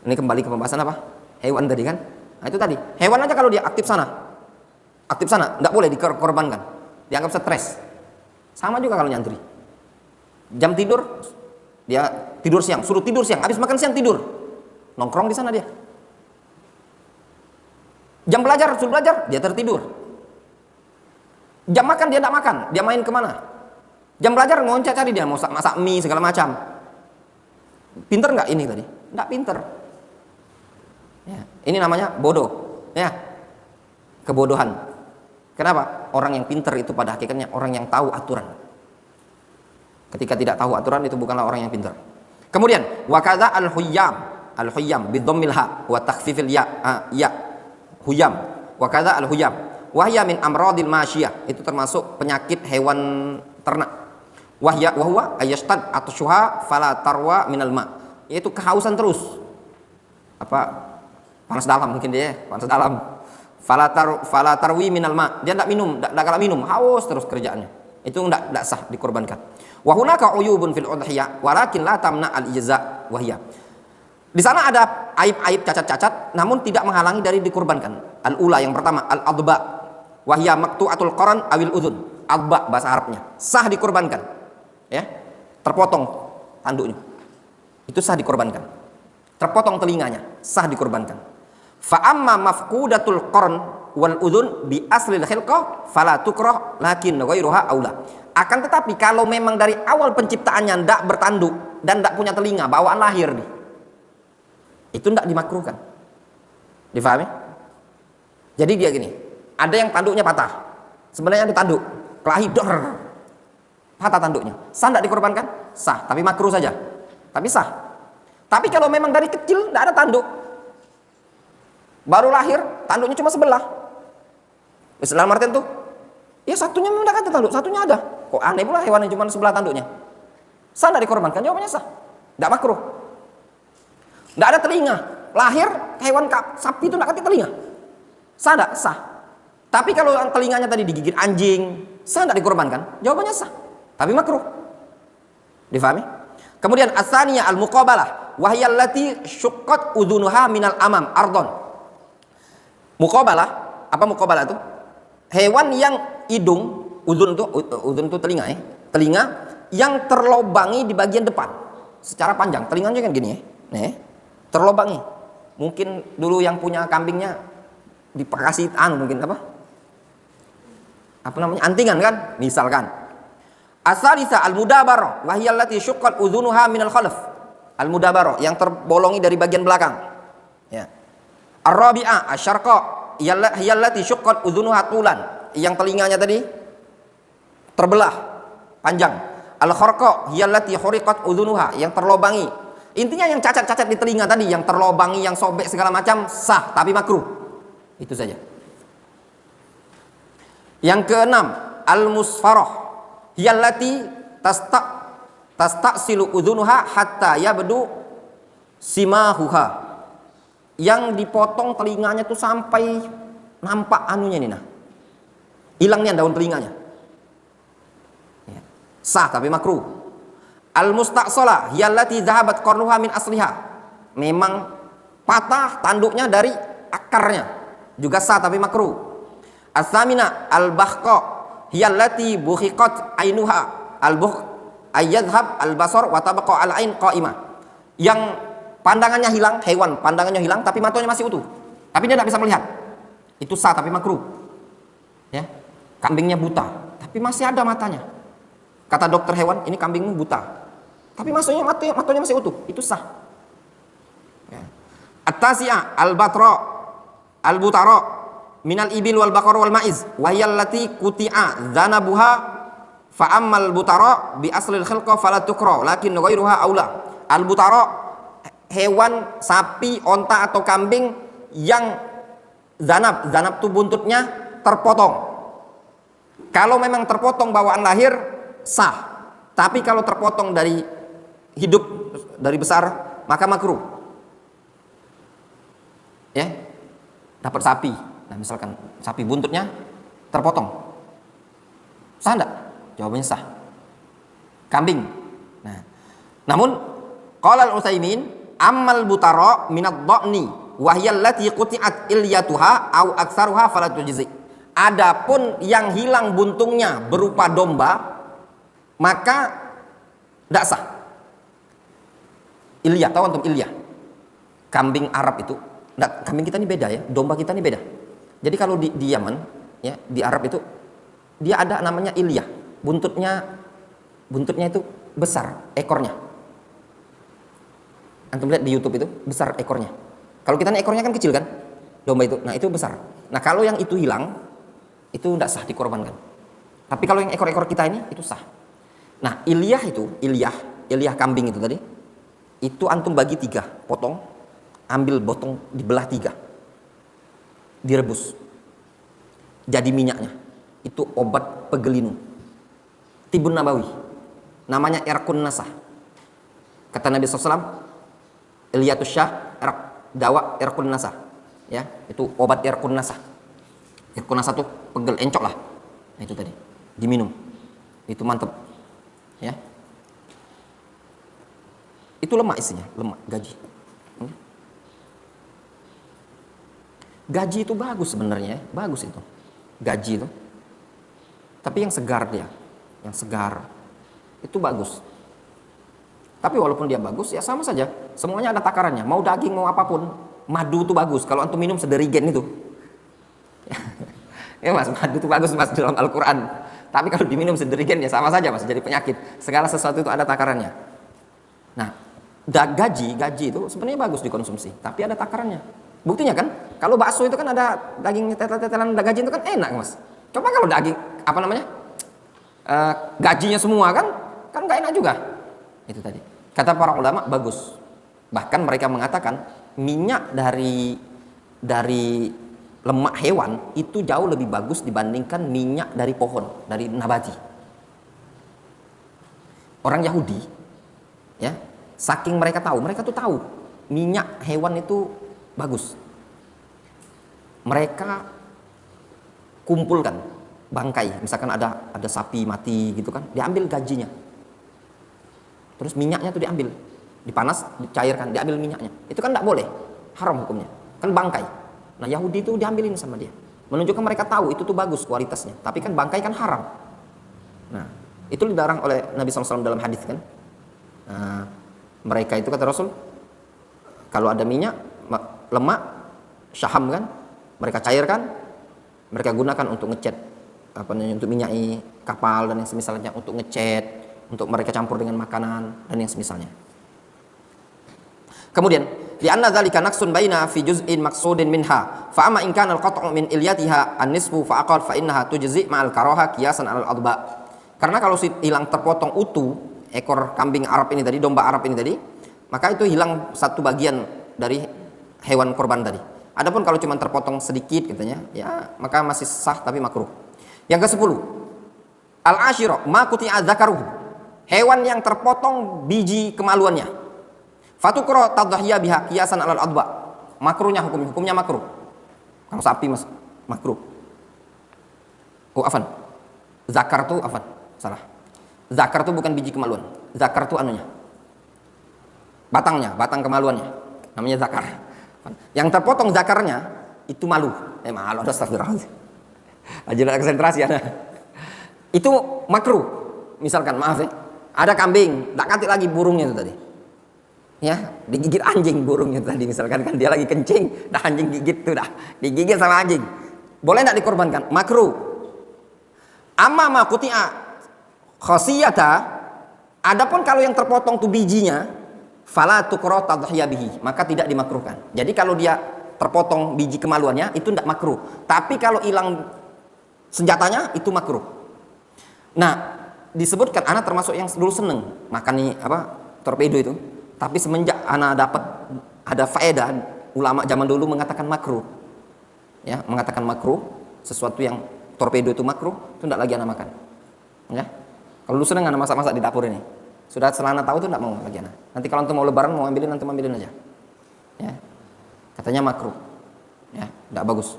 Ini kembali ke pembahasan apa? Hewan tadi kan? Nah, itu tadi. Hewan aja kalau dia aktif sana, enggak boleh dikorbankan. Dianggap stres. Sama juga kalau nyantri. Jam tidur, dia tidur siang, suruh tidur siang, habis makan siang tidur. Nongkrong di sana dia. Jam belajar, suruh belajar, dia tertidur. Jam makan dia tidak makan, dia main kemana? Jam belajar ngoncet cari dia, mau masak mie segala macam. Pinter nggak ini tadi? Nggak pinter. Ya, ini namanya bodoh. Ya, kebodohan. Kenapa? Orang yang pinter itu pada hakikatnya orang yang tahu aturan. Ketika tidak tahu aturan itu bukanlah orang yang pinter. Kemudian wakadha al-huyyam al-huyam bidhammil ha wa takhfifil ya, ya huyam, wa kadza al-huyam wahya min amradil masyiyah, itu termasuk penyakit hewan ternak. Wahya wa huwa ayashtad atshuha fala tarwa minal ma, yaitu kehausan terus, apa, panas dalam mungkin dia, panas dalam. Fala tarwi minal ma, dia tidak minum, tidak kalah minum, haus terus kerjaannya, itu tidak sah dikorbankan. Wa hunaka uyubun fil udhiyah walakin la tamna al ijza wahya, di sana ada aib-aib, cacat-cacat, namun tidak menghalangi dari dikorbankan. Al ula, yang pertama, al adba wahya maqtu'atul qaran awil udhun. Adba bahasa Arabnya, sah dikorbankan, ya, terpotong tanduknya, itu sah dikorbankan. Terpotong telinganya, sah dikorbankan. Fa amma mafqudatul qarn wal udhun bi aslil khilqah fala tukrah lakin ghairuha aula. Akan tetapi kalau memang dari awal penciptaannya ndak bertanduk dan ndak punya telinga, bawaan lahir nih, itu ndak dimakruhkan. Difahami? Jadi dia gini, ada yang tanduknya patah, sebenarnya ada tanduk, kelahi dor, patah tanduknya, sah ndak dikorbankan? Sah, tapi makruh saja, tapi sah. Tapi kalau memang dari kecil ndak ada tanduk, baru lahir tanduknya cuma sebelah, dalam artian tuh ya satunya memang ada tanduk, satunya ada, kok aneh pula hewan yang cuma sebelah tanduknya, sah ndak dikorbankan? Jawabannya sah, ndak makruh. Ndak ada telinga, lahir hewan sapi itu ndak ada telinga, sah ndak? Sah. Tapi kalau telinganya tadi digigit anjing, sah ndak dikorbankan? Jawabannya sah, tapi makruh. Difahami? Kemudian as-tsaniyah al-muqabalah wa hiya allati shuqqat udhunuha minal amam ardon. Muqabalah, apa muqabalah itu? Hewan yang hidung, udhun itu telinga, telinga yang terlobangi di bagian depan secara panjang, telinganya kan gini, terlobangi. Mungkin dulu yang punya kambingnya dikasih mungkin apa namanya, antingan kan, misalkan. As-salisa al-mudabarah wa hiya allati shuqqat udhunuha minal khalf. Al-mudabarah yang terbolongi dari bagian belakang, ya. Ar-rabi'ah asyarqa hiya allati shuqqat udhunuha tulan, yang telinganya tadi terbelah panjang. Al-kharqa hiya allati khuriqat udhunuha, yang terlobangi. Intinya yang cacat-cacat di telinga tadi, yang terlobangi, yang sobek segala macam, sah tapi makruh. Itu saja. Yang keenam, al-musfarah hiya allati tastasilu udhunuha hatta yabdu simahuha, yang dipotong telinganya tuh sampai nampak anunya nih, hilangnya daun telinganya, ya. Sah tapi makruh. Al-musta'salah hiya allati dhahabat qarnuha min asliha, memang patah tanduknya dari akarnya, juga sah tapi makruh. As-samina al-bahqa hiya allati bukhiqat ainuha, al-bukh ayyadhhab al-basar wa tabqa al-ain qa'imah, yang pandangannya hilang, hewan pandangannya hilang tapi matanya masih utuh, tapi dia tidak bisa melihat, itu sah tapi makruh, ya. Kambingnya buta tapi masih ada matanya, kata dokter hewan, ini kambingmu buta tapi matanya masih utuh, itu sah, ya. At-tasi'ah al-batra al-butara minal ibil wal baqar wal ma'iz wa hiya allati quti'a dzanabuha fa ammal butara bi aslil khilqa fala tukra lakin ghairuha aula. Al-butara hewan sapi, onta atau kambing yang zanab itu buntutnya terpotong. Kalau memang terpotong bawaan lahir sah, tapi kalau terpotong dari hidup, dari besar, maka makruh, ya. Dapat sapi, nah misalkan sapi buntutnya terpotong, sah enggak? Jawabannya sah. Kambing, nah, namun qala al-Utsaimin ammal butara minad dha'ni wa hiya allati quti'at ilyatuha au aktsaruha fala tujzi. Adapun yang hilang buntungnya berupa domba, maka tidak sah. Ilyah, tahu antum ilyah? Kambing Arab itu, kambing kita ini beda ya, domba kita ini beda. Jadi kalau di Yaman, ya, di Arab itu dia ada namanya ilyah. Buntutnya itu besar, ekornya. Antum lihat di YouTube itu besar ekornya. Kalau kita ini ekornya kan kecil kan, domba itu. Nah itu besar. Nah kalau yang itu hilang, itu tidak sah dikorbankan. Tapi kalau yang ekor-ekor kita ini itu sah. Nah ilyah kambing itu tadi, itu antum bagi 3, potong. ambil potong, dibelah 3, direbus, jadi minyaknya. Itu obat pegelinu. Tibun Nabawi, namanya Irqun Nasah. Kata Nabi SAW, Ilyatus Syah, dawa Irqun Nasah. Ya, itu obat Irqun Nasah. Irqun Nasah tuh pegel, encok lah. Nah, itu tadi, diminum. Itu mantap. Ya. Itu lemak isinya, lemak gaji. Gaji itu bagus sebenarnya, bagus itu. Gaji itu. Tapi yang segar dia, yang segar. Itu bagus. Tapi walaupun dia bagus, ya sama saja. Semuanya ada takarannya. Mau daging, mau apapun. Madu itu bagus. Kalau antum minum sederigen itu. Ya mas, madu itu bagus mas dalam Al-Quran. Tapi kalau diminum sederigen ya sama saja mas, jadi penyakit. Segala sesuatu itu ada takarannya. Nah, gaji itu sebenarnya bagus dikonsumsi. Tapi ada takarannya. Buktinya kan, kalau bakso itu kan ada daging tetelan gaji itu kan enak mas. Coba kalau daging, gajinya semua kan nggak enak juga. Itu tadi. Kata para ulama bagus. Bahkan mereka mengatakan minyak dari lemak hewan itu jauh lebih bagus dibandingkan minyak dari pohon, dari nabati. Orang Yahudi, ya, saking mereka tuh tahu minyak hewan itu bagus. Mereka kumpulkan bangkai, misalkan ada sapi mati gitu kan, diambil gajinya. Terus minyaknya tuh diambil, dipanas, dicairkan, diambil minyaknya. Itu kan tidak boleh, haram hukumnya. Kan bangkai. Nah Yahudi itu diambilin sama dia. Menunjukkan mereka tahu itu tuh bagus kualitasnya. Tapi kan bangkai kan haram. Nah itu dilarang oleh Nabi SAW dalam hadis kan. Nah, mereka itu kata Rasul, kalau ada minyak, lemak, syaham kan, mereka cairkan, mereka gunakan untuk ngecat, untuk minyaki kapal dan yang semisalnya, untuk ngecat, untuk mereka campur dengan makanan dan yang semisalnya. Kemudian, li'anna dzalika naqsun baina fi juz'in maqsudin minha, fa amma in kana al-qat'u min ilyatiha an-nisfu fa aqal fa innaha tujzi' ma'al karaha qiyasan 'ala al-adba. Karena kalau hilang terpotong utuh ekor kambing Arab ini tadi, domba Arab ini tadi, maka itu hilang satu bagian dari hewan korban tadi. Adapun kalau cuma terpotong sedikit katanya, ya maka masih sah tapi makruh. Yang ke-10, al-ashira ma quti'a dzakaruhu. Hewan yang terpotong biji kemaluannya. Fatukra tadhhiya biha qiyasan 'alal adba. Makruhnya hukumnya makruh. Kalau sapi mas makruh. Oh afan. Zakar tuh afan. Salah. Zakar tuh bukan biji kemaluan. Zakar tuh anunya. Batang kemaluannya. Namanya zakar. Yang terpotong zakarnya itu malu. Malu, astagfirullah. Ajaran konsentrasi ya. Itu makruh. Misalkan maaf ya. Ada kambing, tak katik lagi burungnya itu tadi. Ya, digigit anjing burungnya tadi misalkan kan dia lagi kencing, dah anjing gigit tuh dah. Digigit sama anjing. Boleh enggak dikorbankan? Makruh. Amma ma quti'a khasiyata, adapun kalau yang terpotong tuh bijinya, fala tukra tadhhiya bihi, maka tidak dimakruhkan. Jadi kalau dia terpotong biji kemaluannya itu tidak makruh. Tapi kalau hilang senjatanya itu makruh. Nah, disebutkan anak termasuk yang dulu seneng makan nih torpedo itu, tapi semenjak anak dapat ada faedah, ulama zaman dulu mengatakan makruh, ya mengatakan makruh, sesuatu yang torpedo itu makruh, itu tidak lagi anak makan, ya. Kalau dulu seneng anak masak-masak di dapur ini, sudah selana tahu itu tidak mau lagi anak. Nanti kalau antum mau lebaran mau ambilin, antum ambilin aja, ya. Katanya makruh, ya tidak bagus,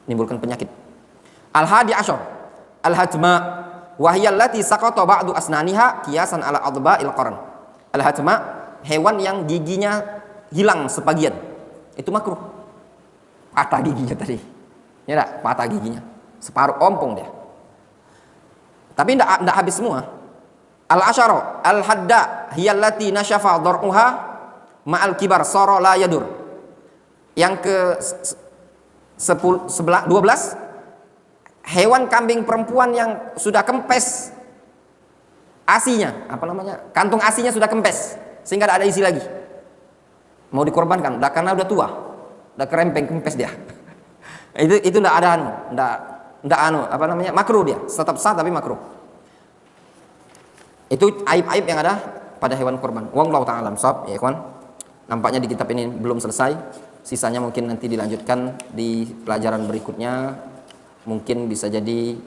menimbulkan penyakit. Al-hadi asyar al-hajma wahiyallati saqata ba'du asnaniha qiyasan ala adba'il qarn. Al-hajma, hewan yang giginya hilang sebagian. Itu makruh. Patah giginya tadi. Ya enggak? Patah giginya. Separuh ompong dia. Tapi enggak habis semua. Al-asyara al-hadda hiyallati nashafa dar'uha ma'al kibar sara la yadur. Yang ke 12, hewan kambing perempuan yang sudah kempes asinya, kantung asinya sudah kempes sehingga tidak ada isi lagi, mau dikorbankan, karena udah tua, udah kerempeng, kempes dia. itu tidak ada makruh dia, tetap sah tapi makruh. Itu aib-aib yang ada pada hewan korban. Wallahu ta'ala alam shawab, ya ikhwan. Nampaknya di kitab ini belum selesai. Sisanya mungkin nanti dilanjutkan di pelajaran berikutnya. Mungkin bisa jadi